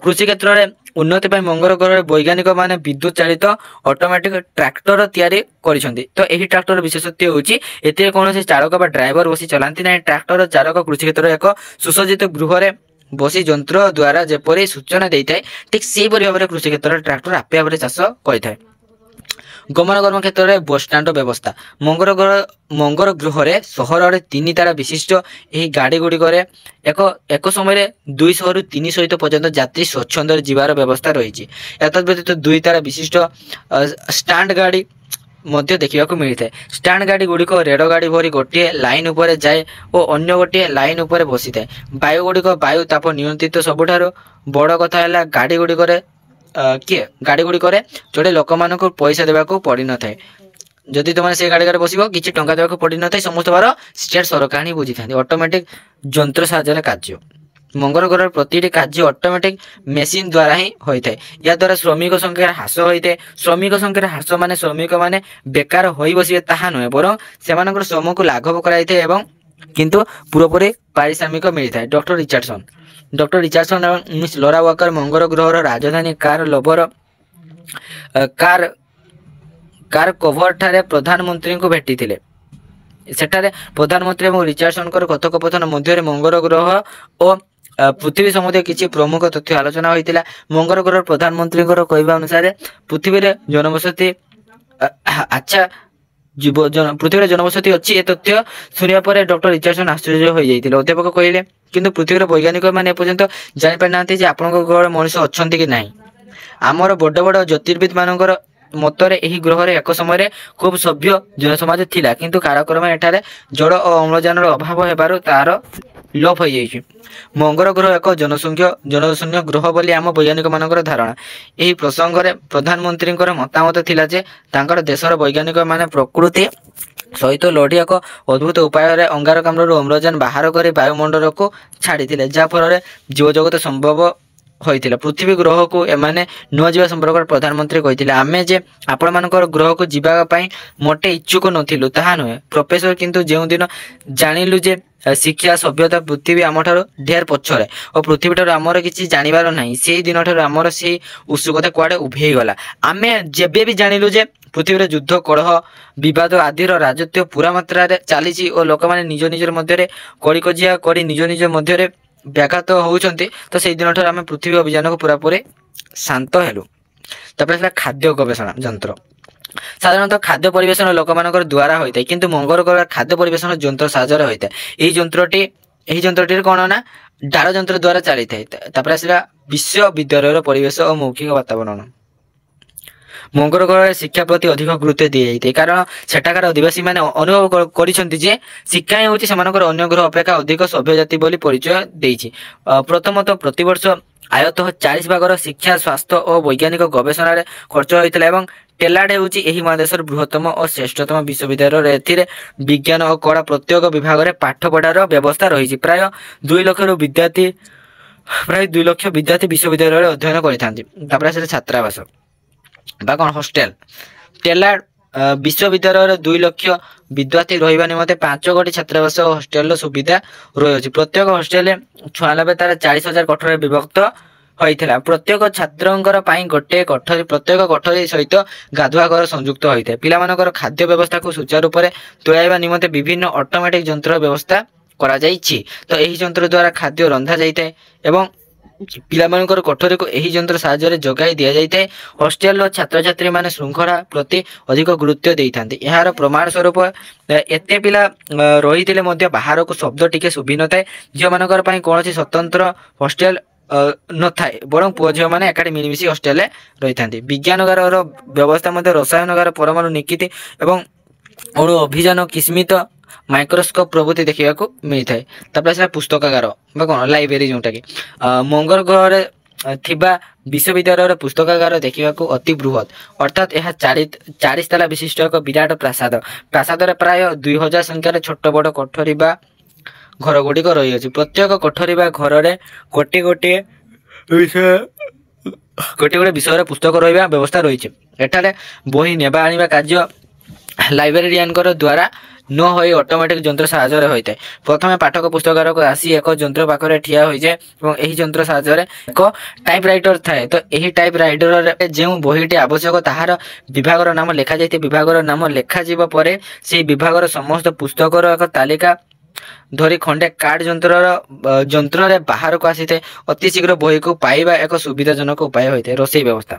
कृषि क्षेत्र में उन्नति मंगल ग्रह वैज्ञानिक माने विद्युत चालित ऑटोमेटिक ट्रैक्टर तैयारी करिसेंती। तो यही ट्रैक्टर विशेषत्व होची एते कौन चालक बा ड्राइवर बसी चलांती ना। ट्रैक्टर चालक कृषि क्षेत्र एक सुसज्जित गृह रे बसी यंत्र द्वारा जेपरी सूचना देता है ठीक से भाव में कृषि क्षेत्र ट्रैक्टर आपे आप चाष कर। गमनागमन क्षेत्र में बस स्टैंड व्यवस्था मंगल ग्रह में सहर 3 तारा विशिष्ट यही गाड़ी गुड़िक एक समय 200 ରୁ 300 पर्यंत यात्री स्वच्छंद जीवार व्यवस्था रही। व्यतीत 2 तारा विशिष्ट स्टैंड गाड़ी मध्य देखा मिलता है। स्टैंड गाड़ी गुड़िक रेड गाड़ी भरी गोटे लाइन उपर जाए और अन्य गोटे लाइन उपर बसी था। वायु गुड़िक वायु ताप नियंत्रित सबुठार बड़ कथा है गाड़ी गुड़िक किए गाड़ी गुड़िक जोड़े लोक मान पैसा देवाक पड़ न था। जदि तुम से गाड़ी बस किसी टंका देवाक पड़ न था समस्त बार स्टेट सरकार ही बुझी था। ऑटोमेटिक यंत्र साहाय्य कार्य मंगल ग्रह प्रति कार्य ऑटोमेटिक मेसीन द्वारा ही होता है। या द्वारा श्रमिक संख्या ह्रास होता है। श्रमिक संख्या ह्रास माने श्रमिक माने बेकार होई बसिबे ताहा नुहे बरং सेमानकर श्रम को लाघव कराइते एवं किंतु पूरापूरी पारिश्रमिक मिलता है। डॉक्टर रिचार्डसन एवं मिस लरा वाकर मंगल ग्रहर राजधानी कार लवर कार कभर ठारे प्रधानमंत्री को भेटी थिले। ସେଠାରେ ପ୍ରଧାନମନ୍ତ୍ରୀ ଏବଂ ରିଚାର୍ଡସନଙ୍କର କଥୋପକଥନ ମଧ୍ୟରେ ମଙ୍ଗଳ ଗ୍ରହ ଓ ପୃଥିବୀ ସମ୍ବନ୍ଧୀୟ କିଛି ପ୍ରମୁଖ ତଥ୍ୟ ଆଲୋଚନା ହୋଇଥିଲା। ମଙ୍ଗଳ ଗ୍ରହର ପ୍ରଧାନମନ୍ତ୍ରୀଙ୍କର କହିବା ଅନୁସାରେ ପୃଥିବୀରେ ଜନବସତି ଆଚ୍ଛା ପୃଥିବୀରେ ଜନବସତି ଅଛି। ଏ ତଥ୍ୟ ଶୁଣିବା ପରେ ଡକ୍ଟର ରିଚାର୍ଡସନ ଆଶ୍ଚର୍ଯ୍ୟ ହୋଇଯାଇଥିଲେ। ଅଧ୍ୟାପକ କହିଲେ, କିନ୍ତୁ ପୃଥିବୀର ବୈଜ୍ଞାନିକ ମାନେ ଏପର୍ଯ୍ୟନ୍ତ ଜାଣିପାରିନାହାନ୍ତି ଯେ ଆପଣଙ୍କ ଗ୍ରହରେ ମଣିଷ ଅଛନ୍ତି କି ନାହିଁ। ଆମର ବଡ଼ ବଡ଼ ଜ୍ୟୋତିର୍ବିଦ ମାନଙ୍କର ମତରେ ଏହି ଗ୍ରହରେ ଏକ ସମୟରେ ଖୁବ୍ ସଭ୍ୟ ଜନସମାଜ ଥିଲା, କିନ୍ତୁ କାଳକ୍ରମେ ଏଠାରେ ଜଳ ଓ ଅମ୍ଳଜାନର ଅଭାବ ହେବାରୁ ତାର ଲୋପ ହୋଇଯାଇଛି। ମଙ୍ଗଳ ଗ୍ରହ ଏକ ଜନଶୂନ୍ୟ ଗ୍ରହ ବୋଲି ଆମ ବୈଜ୍ଞାନିକ ମାନଙ୍କର ଧାରଣା। ଏହି ପ୍ରସଙ୍ଗରେ ପ୍ରଧାନମନ୍ତ୍ରୀଙ୍କର ମତାମତ ଥିଲା ଯେ ତାଙ୍କର ଦେଶର ବୈଜ୍ଞାନିକ ମାନେ ପ୍ରକୃତି ସହିତ ଲଢ଼ି ଏକ ଅଦ୍ଭୁତ ଉପାୟରେ ଅଙ୍ଗାରକାମ୍ଳରୁ ଅମ୍ଳଜାନ ବାହାର କରି ବାୟୁମଣ୍ଡଳକୁ ଛାଡ଼ିଥିଲେ, ଯାହା ଫଳରେ ଜୀବଜଗତ ସମ୍ଭବ ହୋଇଥିଲା। ପୃଥିବୀ ଗ୍ରହକୁ ଏମାନେ ନ ଯିବା ସମ୍ପର୍କରେ ପ୍ରଧାନମନ୍ତ୍ରୀ କହିଥିଲେ, ଆମେ ଯେ ଆପଣମାନଙ୍କର ଗ୍ରହକୁ ଯିବା ପାଇଁ ମୋଟେ ଇଚ୍ଛୁକ ନଥିଲୁ ତାହା ନୁହେଁ ପ୍ରଫେସର, କିନ୍ତୁ ଯେଉଁଦିନ ଜାଣିଲୁ ଯେ ଶିକ୍ଷା ସଭ୍ୟତା ପୃଥିବୀ ଆମଠାରୁ ଢେର ପଛରେ ଓ ପୃଥିବୀଠାରୁ ଆମର କିଛି ଜାଣିବାର ନାହିଁ, ସେଇ ଦିନଠାରୁ ଆମର ସେଇ ଉତ୍ସୁକତା କୁଆଡ଼େ ଉଭେଇଗଲା। ଆମେ ଯେବେ ବି ଜାଣିଲୁ ଯେ ପୃଥିବୀରେ ଯୁଦ୍ଧ, କଳହ, ବିବାଦ ଆଦିର ରାଜତ୍ୱ ପୁରା ମାତ୍ରାରେ ଚାଲିଛି ଓ ଲୋକମାନେ ନିଜ ନିଜର ମଧ୍ୟରେ କଳିକଜିଆ କରି ନିଜ ନିଜ ମଧ୍ୟରେ ବ୍ୟାଘାତ ହେଉଛନ୍ତି, ତ ସେଇ ଦିନଠାରୁ ଆମେ ପୃଥିବୀ ଅଭିଯାନକୁ ପୁରାପୁରି ଶାନ୍ତ ହେଲୁ। ତାପରେ ହେଲା ଖାଦ୍ୟ ଗବେଷଣା ଯନ୍ତ୍ର। ସାଧାରଣତଃ ଖାଦ୍ୟ ପରିବେଷଣ ଲୋକମାନଙ୍କର ଦ୍ୱାରା ହୋଇଥାଏ, କିନ୍ତୁ ମଙ୍ଗଳ ଗ୍ରହରେ ଖାଦ୍ୟ ପରିବେଷଣ ଯନ୍ତ୍ର ସାହାଯ୍ୟରେ ହୋଇଥାଏ। ଏହି ଯନ୍ତ୍ରଟିରେ କ'ଣ ନା ଡାଳ ଯନ୍ତ୍ର ଦ୍ୱାରା ଚାଲିଥାଏ। ତାପରେ ଆସିଲା ବିଶ୍ୱବିଦ୍ୟାଳୟର ପରିବେଶ ଓ ମୌଖିକ ବାତାବରଣ। ମଙ୍ଗଳ ଗ୍ରହରେ ଶିକ୍ଷା ପ୍ରତି ଅଧିକ ଗୁରୁତ୍ୱ ଦିଆଯାଇଥାଏ, କାରଣ ସେଠାକାର ଅଧିବାସୀମାନେ ଅନୁଭବ କରିଛନ୍ତି ଯେ ଶିକ୍ଷା ହିଁ ହେଉଛି ସେମାନଙ୍କର ଅନ୍ୟ ଗ୍ରହ ଅପେକ୍ଷା ଅଧିକ ସଭ୍ୟ ଜାତି ବୋଲି ପରିଚୟ ଦେଇଛି। ପ୍ରଥମତଃ ପ୍ରତିବର୍ଷ ଆୟତଃ 40 ଭାଗର ଶିକ୍ଷା, ସ୍ୱାସ୍ଥ୍ୟ ଓ ବୈଜ୍ଞାନିକ ଗବେଷଣାରେ ଖର୍ଚ୍ଚ ହୋଇଥିଲା ଏବଂ ଟେଲାଡ ହେଉଛି ଏହି ମହାଦେଶର ବୃହତ୍ତମ ଓ ଶ୍ରେଷ୍ଠତମ ବିଶ୍ୱବିଦ୍ୟାଳୟ। ଏଥିରେ ବିଜ୍ଞାନ ଓ କଳା ପ୍ରତ୍ୟେକ ବିଭାଗରେ ପାଠ ପଢ଼ାର ବ୍ୟବସ୍ଥା ରହିଛି। ପ୍ରାୟ 2 ଲକ୍ଷ ବିଦ୍ୟାର୍ଥୀ ବିଶ୍ୱବିଦ୍ୟାଳୟରେ ଅଧ୍ୟୟନ କରିଥାନ୍ତି। ତାପରେ ଆସିଲେ ଛାତ୍ରାବାସ ବା କ'ଣ ହଷ୍ଟେଲ। ଟେଲାଡ ବିଶ୍ୱବିଦ୍ୟାଳୟରେ 2 ଲକ୍ଷ ବିଦ୍ୟାର୍ଥୀ ରହିବା ନିମନ୍ତେ 5 ଗୋଟି ଛାତ୍ରାବାସ ଓ ହଷ୍ଟେଲର ସୁବିଧା ରହିଛି। ପ୍ରତ୍ୟେକ ହଷ୍ଟେଲରେ 96 ତାର 40,000 କୋଠରୀରେ ବିଭକ୍ତ ହୋଇଥିଲା। ପ୍ରତ୍ୟେକ ଛାତ୍ରଙ୍କର ପାଇଁ ପ୍ରତ୍ୟେକ କୋଠରୀ ସହିତ ଗାଧୁଆ ଘର ସଂଯୁକ୍ତ ହୋଇଥାଏ। ପିଲାମାନଙ୍କର ଖାଦ୍ୟ ବ୍ୟବସ୍ଥାକୁ ସୁଚାରୁ ରୂପରେ ତୁଲାଇବା ନିମନ୍ତେ ବିଭିନ୍ନ ଅଟୋମେଟିକ୍ ଯନ୍ତ୍ରର ବ୍ୟବସ୍ଥା କରାଯାଇଛି। ତ ଏହି ଯନ୍ତ୍ର ଦ୍ୱାରା ଖାଦ୍ୟ ରନ୍ଧା ଯାଇଥାଏ ଏବଂ ପିଲାମାନଙ୍କର କୋଠରୀକୁ ଏହି ଯନ୍ତ୍ର ସାହାଯ୍ୟରେ ଯୋଗାଇ ଦିଆଯାଇଥାଏ। ହଷ୍ଟେଲର ଛାତ୍ରଛାତ୍ରୀମାନେ ଶୃଙ୍ଖଳା ପ୍ରତି ଅଧିକ ଗୁରୁତ୍ୱ ଦେଇଥାନ୍ତି। ଏହାର ପ୍ରମାଣ ସ୍ୱରୂପ ଏତେ ପିଲା ରହିଥିଲେ ମଧ୍ୟ ବାହାରକୁ ଶବ୍ଦ ଟିକେ ଶୁଭିନଥାଏ। ଝିଅମାନଙ୍କର ପାଇଁ କୌଣସି ସ୍ୱତନ୍ତ୍ର ହଷ୍ଟେଲ ନଥାଏ, ବରଂ ପୁଅ ଝିଅମାନେ ଏକାଠି ମିଳିମିଶି ହଷ୍ଟେଲରେ ରହିଥାନ୍ତି। ବିଜ୍ଞାନଗାରର ବ୍ୟବସ୍ଥା ମଧ୍ୟ ରସାୟନଗାର, ପରମାଣୁ ନିକିତି ଏବଂ ଅଣୁ ଅଭିଯାନ, କିସ୍ମିତ ମାଇକ୍ରୋସ୍କୋପ ପ୍ରଭୃତି ଦେଖିବାକୁ ମିଳିଥାଏ। ତାପରେ ଆସିଲା ପୁସ୍ତକାଗାର ବା କ'ଣ ଲାଇବ୍ରେରୀ, ଯେଉଁଟାକି ମଙ୍ଗଳ ଗ୍ରହରେ ଥିବା ବିଶ୍ୱବିଦ୍ୟାଳୟର ପୁସ୍ତକାଗାର ଦେଖିବାକୁ ଅତି ବୃହତ୍, ଅର୍ଥାତ୍ ଏହା 4 ତାଲା ବିଶିଷ୍ଟ ଏକ ବିରାଟ ପ୍ରାସାଦ। ପ୍ରାସାଦରେ ପ୍ରାୟ 2000 ସଂଖ୍ୟାରେ ଛୋଟ ବଡ଼ କୋଠରୀ ବା ଘର ଗୁଡ଼ିକ ରହିଅଛି। ପ୍ରତ୍ୟେକ କୋଠରୀ ବା ଘରରେ ଗୋଟିଏ ବିଷୟର ପୁସ୍ତକ ରହିବା ବ୍ୟବସ୍ଥା ରହିଛି। ଏଠାରେ ବହି ନେବା ଆଣିବା କାର୍ଯ୍ୟ ଲାଇବ୍ରେରିଆନଙ୍କର ଦ୍ୱାରା ନ ହୋଇ ଅଟୋମେଟିକ୍ ଯନ୍ତ୍ର ସାହାଯ୍ୟରେ ହୋଇଥାଏ। ପ୍ରଥମେ ପାଠକ ପୁସ୍ତକାଗାରକୁ ଆସି ଏକ ଯନ୍ତ୍ର ପାଖରେ ଠିଆ ହୋଇଯାଏ ଏବଂ ଏହି ଯନ୍ତ୍ର ସାହାଯ୍ୟରେ ଏକ ଟାଇପ୍ ରାଇଟର ଥାଏ। ତ ଏହି ଟାଇପ୍ ରାଇଟରରେ ଯେଉଁ ବହିଟି ଆବଶ୍ୟକ ତାହାର ବିଭାଗର ନାମ ଲେଖାଯାଇଥାଏ। ବିଭାଗର ନାମ ଲେଖାଯିବା ପରେ ସେହି ବିଭାଗର ସମସ୍ତ ପୁସ୍ତକର ଏକ ତାଲିକା ଧରି ଖଣ୍ଡେ କାର୍ଡ ଯନ୍ତ୍ରରେ ବାହାରକୁ ଆସିଥାଏ। ଅତି ଶୀଘ୍ର ବହିକୁ ପାଇବା ଏକ ସୁବିଧାଜନକ ଉପାୟ ହୋଇଥାଏ। ରୋଷେଇ ବ୍ୟବସ୍ଥା।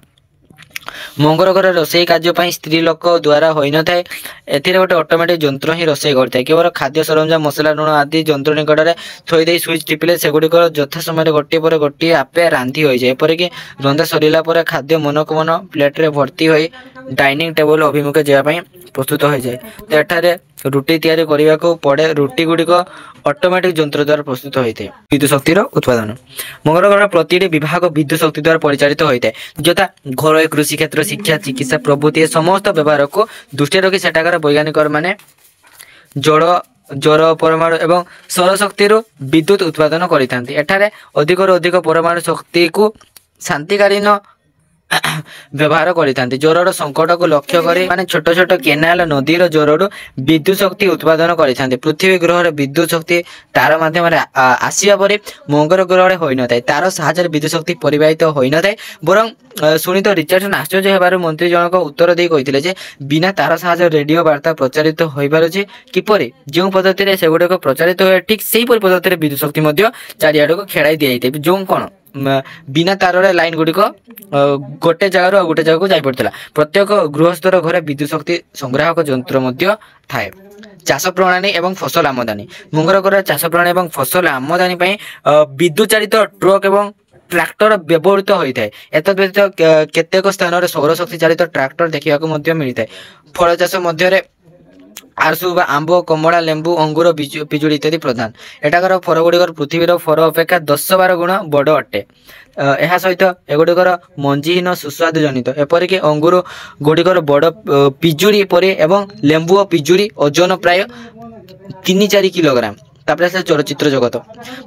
ମଙ୍ଗଳ ଗ୍ରହରେ ରୋଷେଇ କାର୍ଯ୍ୟ ପାଇଁ ସ୍ତ୍ରୀ ଲୋକ ଦ୍ୱାରା ହୋଇନଥାଏ। ଏଥିରେ ଗୋଟେ ଅଟୋମେଟିକ୍ ଯନ୍ତ୍ର ହିଁ ରୋଷେଇ କରିଥାଏ। କେବଳ ଖାଦ୍ୟ ସରଞ୍ଜାମ, ମସଲା, ଲୁଣ ଆଦି ଯନ୍ତ୍ର ନିକଟରେ ଥୋଇ ଦେଇ ସୁଇଚ୍ ଟିପିଲେ ସେଗୁଡ଼ିକ ଯଥା ସମୟରେ ଗୋଟିଏ ପରେ ଗୋଟିଏ ଆପେ ରାନ୍ଧି ହୋଇଯାଏ। ଏପରିକି ରନ୍ଧା ସରିଲା ପରେ ଖାଦ୍ୟ ମନକୁ ମନ ପ୍ଲେଟ୍ରେ ଭର୍ତ୍ତି ହୋଇ ଡାଇନିଂ ଟେବୁଲ ଅଭିମୁଖେ ଯିବା ପାଇଁ ପ୍ରସ୍ତୁତ ହୋଇଯାଏ। ତ ଏଠାରେ ରୁଟି ତିଆରି କରିବାକୁ ପଡ଼େ। ରୁଟି ଗୁଡ଼ିକ ଅଟୋମେଟିକ୍ ଯନ୍ତ୍ର ଦ୍ୱାରା ପ୍ରସ୍ତୁତ ହୋଇଥାଏ। ବିଦ୍ୟୁତ୍ ଶକ୍ତିର ଉତ୍ପାଦନ। ମଙ୍ଗଳ ଗ୍ରହର ପ୍ରତିଟି ବିଭାଗ ବିଦ୍ୟୁତ୍ ଶକ୍ତି ଦ୍ୱାରା ପରିଚାଳିତ ହୋଇଥାଏ, ଯଥା ଘରୋଇ, କୃଷି କ୍ଷେତ୍ର, ଶିକ୍ଷା, ଚିକିତ୍ସା ପ୍ରଭୃତି। ଏ ସମସ୍ତ ବ୍ୟବହାରକୁ ଦୃଷ୍ଟିରେ ରଖି ସେଠାକାର ବୈଜ୍ଞାନିକମାନେ ଜଳ, ପରମାଣୁ ଏବଂ ସୌରଶକ୍ତିରୁ ବିଦ୍ୟୁତ୍ ଉତ୍ପାଦନ କରିଥାନ୍ତି। ଏଠାରେ ଅଧିକରୁ ଅଧିକ ପରମାଣୁ ଶକ୍ତିକୁ ଶାନ୍ତିକାଳୀନ ବ୍ୟବହାର କରିଥାନ୍ତି। ଜ୍ୱରର ସଂକଟକୁ ଲକ୍ଷ୍ୟ କରି ମାନେ ଛୋଟ ଛୋଟ କେନାଲ ନଦୀର ଜ୍ୱରରୁ ବିଦ୍ୟୁତ ଶକ୍ତି ଉତ୍ପାଦନ କରିଥାନ୍ତି। ପୃଥିବୀ ଗ୍ରହରେ ବିଦ୍ୟୁତ ଶକ୍ତି ତାର ମାଧ୍ୟମରେ ଆସିବା ପରେ ମଙ୍ଗଳ ଗ୍ରହରେ ହୋଇନଥାଏ। ତାର ସାହାଯ୍ୟରେ ବିଦ୍ୟୁତ ଶକ୍ତି ପରିବାହିତ ହୋଇନଥାଏ। ବରଂ ଶୁଣିତ ରିଚାର୍ଡସନ୍ ଆଶ୍ଚର୍ଯ୍ୟ ହେବାରୁ ମନ୍ତ୍ରୀ ଜଣକ ଉତ୍ତର ଦେଇ କହିଥିଲେ ଯେ ବିନା ତାର ସାହାଯ୍ୟରେ ରେଡିଓ ବାର୍ତ୍ତା ପ୍ରଚାରିତ ହୋଇପାରୁଛି କିପରି? ଯେଉଁ ପଦ୍ଧତିରେ ସେଗୁଡିକ ପ୍ରଚାରିତ ହୁଏ ଠିକ୍ ସେହିପରି ପଦ୍ଧତିରେ ବିଦ୍ୟୁତ ଶକ୍ତି ମଧ୍ୟ ଚାରିଆଡକୁ ଖେଳାଇ ଦିଆଯାଇଥାଏ। ଯେଉଁ କ'ଣ ବିନା ତାରରେ ଲାଇନ ଗୁଡିକ ଗୋଟେ ଜାଗାରୁ ଆଉ ଗୋଟେ ଜାଗାକୁ ଯାଇପାରୁଥିଲା। ପ୍ରତ୍ୟେକ ଗୃହସ୍ଥର ଘରେ ବିଦ୍ୟୁତ ଶକ୍ତି ସଂଗ୍ରାହକ ଯନ୍ତ୍ର ମଧ୍ୟ ଥାଏ। ଚାଷ ପ୍ରଣାଳୀ ଏବଂ ଫସଲ ଆମଦାନୀ। ମଙ୍ଗଳ ଗ୍ରହରେ ଚାଷ ପ୍ରଣାଳୀ ଏବଂ ଫସଲ ଆମଦାନୀ ପାଇଁ ବିଦ୍ୟୁତ ଚାଳିତ ଟ୍ରକ୍ ଏବଂ ଟ୍ରାକ୍ଟର ବ୍ୟବହୃତ ହୋଇଥାଏ। ଏତଦ୍ ବ୍ୟତୀତ କେତେକ ସ୍ଥାନରେ ସୌରଶକ୍ତି ଚାଳିତ ଟ୍ରାକ୍ଟର ଦେଖିବାକୁ ମଧ୍ୟ ମିଳିଥାଏ। ଫଳ ଚାଷ ମଧ୍ୟରେ ଆରସୁ ବା ଆମ୍ବ, କମଳା, ଲେମ୍ବୁ, ଅଙ୍ଗୁର, ପିଜୁଳି ଇତ୍ୟାଦି ପ୍ରଧାନ। ଏଠାକାର ଫଳ ଗୁଡ଼ିକର ପୃଥିବୀର ଫଳ ଅପେକ୍ଷା 10-12 ଗୁଣ ବଡ଼ ଅଟେ। ଏହା ସହିତ ଏଗୁଡ଼ିକର ମଞ୍ଜିହୀନ ସୁସ୍ୱାଦୁ ଜନିତ। ଏପରିକି ଅଙ୍ଗୁର ଗୁଡ଼ିକର ବଡ଼ ପିଜୁଳି ପରି ଏବଂ ଲେମ୍ବୁ ଓ ପିଜୁଳି ଓଜନ ପ୍ରାୟ 3-4 କିଲୋଗ୍ରାମ। ତାପରେ ସେ ଚଳଚ୍ଚିତ୍ର ଜଗତ।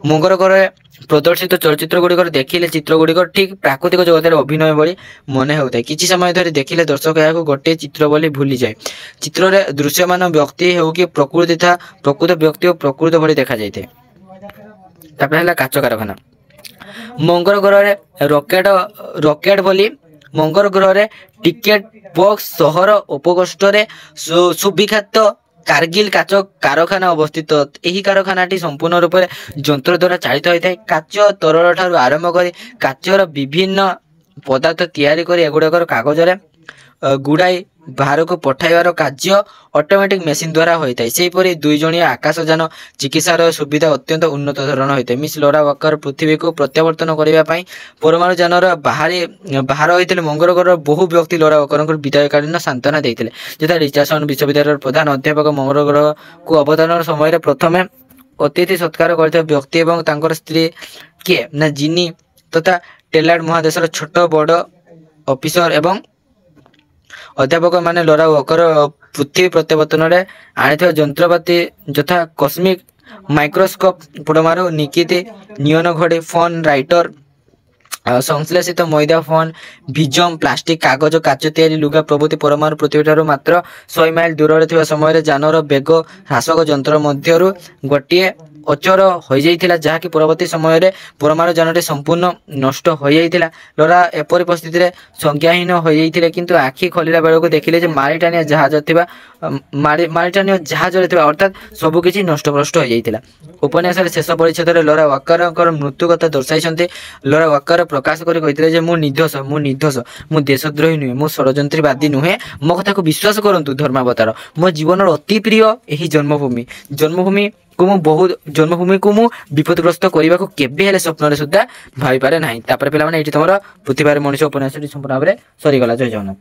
ମଙ୍ଗଳ ଗ୍ରହରେ ପ୍ରଦର୍ଶିତ ଚଳଚ୍ଚିତ୍ର ଗୁଡ଼ିକର ଦେଖିଲେ ଚିତ୍ର ଗୁଡ଼ିକ ଠିକ୍ ପ୍ରାକୃତିକ ଜଗତରେ ଅଭିନୟ ଭଳି ମନେ ହେଉଥାଏ। କିଛି ସମୟ ଧରି ଦେଖିଲେ ଦର୍ଶକ ଏହାକୁ ଗୋଟିଏ ଚିତ୍ର ବୋଲି ଭୁଲିଯାଏ। ଚିତ୍ରରେ ଦୃଶ୍ୟମାନ ବ୍ୟକ୍ତି ହେଉ କି ପ୍ରକୃତ ବ୍ୟକ୍ତି ଓ ପ୍ରକୃତ ଭଳି ଦେଖାଯାଇଥାଏ। ତାପରେ ହେଲା କାଚ କାରଖାନା। ମଙ୍ଗଳ ଗ୍ରହରେ ରକେଟ ବୋଲି ମଙ୍ଗଳ ଗ୍ରହରେ ଟିକେଟ ବକ୍ସ ସହର ଉପକଷ୍ଟରେ ସୁବିଖ୍ୟାତ କାର୍ଗିଲ କାଚ କାରଖାନା ଅବସ୍ଥିତ। ଏହି କାରଖାନାଟି ସମ୍ପୂର୍ଣ୍ଣ ରୂପରେ ଯନ୍ତ୍ର ଦ୍ୱାରା ଚାଳିତ ହୋଇଥାଏ। କାଚ ତରଳ ଠାରୁ ଆରମ୍ଭ କରି କାଚର ବିଭିନ୍ନ ପଦାର୍ଥ ତିଆରି କରି ଏଗୁଡ଼ାକର କାଗଜରେ ଗୁଡ଼ାଇ ବାହାରକୁ ପଠାଇବାର କାର୍ଯ୍ୟ ଅଟୋମେଟିକ୍ ମେସିନ୍ ଦ୍ୱାରା ହୋଇଥାଏ। ସେହିପରି 2 ଜଣିଆ ଆକାଶଯାନ ଚିକିତ୍ସାର ସୁବିଧା ଅତ୍ୟନ୍ତ ଉନ୍ନତ ଧରଣ ହୋଇଥାଏ। ମିସ୍ ଲୋରା ୱାକର ପୃଥିବୀକୁ ପ୍ରତ୍ୟାବର୍ତ୍ତନ କରିବା ପାଇଁ ପରମାଣୁ ଯାନର ବାହାର ହୋଇଥିଲେ। ମଙ୍ଗଳ ଗ୍ରହର ବହୁ ବ୍ୟକ୍ତି ଲୋରା ୱାକରଙ୍କୁ ବିଦାୟକାଳୀନ ସାନ୍ତ୍ୱନା ଦେଇଥିଲେ। ଯଥା ରିଚାର୍ଡସନ୍ ବିଶ୍ୱବିଦ୍ୟାଳୟର ପ୍ରଧାନ ଅଧ୍ୟାପକ ମଙ୍ଗଳ ଗ୍ରହକୁ ଅବତରଣ ସମୟରେ ପ୍ରଥମେ ଅତିଥି ସତ୍କାର କରିଥିବା ବ୍ୟକ୍ତି ଏବଂ ତାଙ୍କର ସ୍ତ୍ରୀ କିଏ ନା ଜିନି ତଥା ଟେଲାର୍ଡ ମହାଦେଶର ଛୋଟ ବଡ଼ ଅଫିସର ଏବଂ ଅଧ୍ୟାପକ ମାନେ ଲୋରା ୱାକର ପୃଥିବୀ ପ୍ରତ୍ୟାବର୍ତ୍ତନରେ ଆଣିଥିବା ଯନ୍ତ୍ରପାତି ଯଥା କସ୍ମିକ ମାଇକ୍ରୋସ୍କୋପ, ପରମାଣୁ ନିକିତି, ନିୟନ ଘଡ଼ି, ଫୋନ ରାଇଟର, ସଂଶ୍ଲେଷିତ ମଇଦା, ଫୋନ ଭିଜମ, ପ୍ଲାଷ୍ଟିକ, କାଗଜ, କାଚ ତିଆରି ଲୁଗା ପ୍ରଭୃତି ପରମାଣୁ ପୃଥିବୀଠାରୁ ମାତ୍ର 100 ମାଇଲ ଦୂରରେ ଥିବା ସମୟରେ ଯାନର ବେଗ ହ୍ରାସକ ଯନ୍ତ୍ର ମଧ୍ୟରୁ ଗୋଟିଏ ଅଚଳ ହୋଇଯାଇଥିଲା, ଯାହାକି ପରବର୍ତ୍ତୀ ସମୟରେ ପରମାଣୁ ଯାନଟି ସମ୍ପୂର୍ଣ୍ଣ ନଷ୍ଟ ହୋଇଯାଇଥିଲା। ଲୋରା ଏପରି ପରିସ୍ଥିତିରେ ସଂଜ୍ଞାହୀନ ହୋଇଯାଇଥିଲେ, କିନ୍ତୁ ଆଖି ଖୋଲିଲା ବେଳକୁ ଦେଖିଲେ ଯେ ମାରିଟାନିଆ ଜାହାଜରେ ଥିବା ଅର୍ଥାତ୍ ସବୁକିଛି ନଷ୍ଟଭ୍ରଷ୍ଟ ହୋଇଯାଇଥିଲା। ଉପନ୍ୟାସର ଶେଷ ପରିଚ୍ଛେଦରେ ଲୋରା ୱାକରଙ୍କର ମୃତ୍ୟୁ କଥା ଦର୍ଶାଇଛନ୍ତି। ଲୋରା ୱାକର ପ୍ରକାଶ କରି କହିଥିଲେ ଯେ ମୁଁ ନିର୍ଦ୍ଦୋଷ, ମୁଁ ଦେଶଦ୍ରୋହୀ ନୁହେଁ, ମୁଁ ଷଡ଼ଯନ୍ତ୍ରବାଦୀ ନୁହେଁ। ମୋ କଥାକୁ ବିଶ୍ୱାସ କରନ୍ତୁ ଧର୍ମାବତାର। ମୋ ଜୀବନର ଅତି ପ୍ରିୟ ଏହି ଜନ୍ମଭୂମିକୁ ମୁଁ ବିପଦଗ୍ରସ୍ତ କରିବାକୁ କେବେ ହେଲେ ସ୍ୱପ୍ନରେ ସୁଦ୍ଧା ଭାବିପାରେ ନାହିଁ। ତାପରେ ପିଲାମାନେ ଏଇଠି ତମର ପୃଥିବୀରେ ମଣିଷ ଉପନ୍ୟାସଟି ସମ୍ପୂର୍ଣ୍ଣ ଭାବରେ ସରିଗଲା। ଜୟ ଜଗନ୍ନାଥ।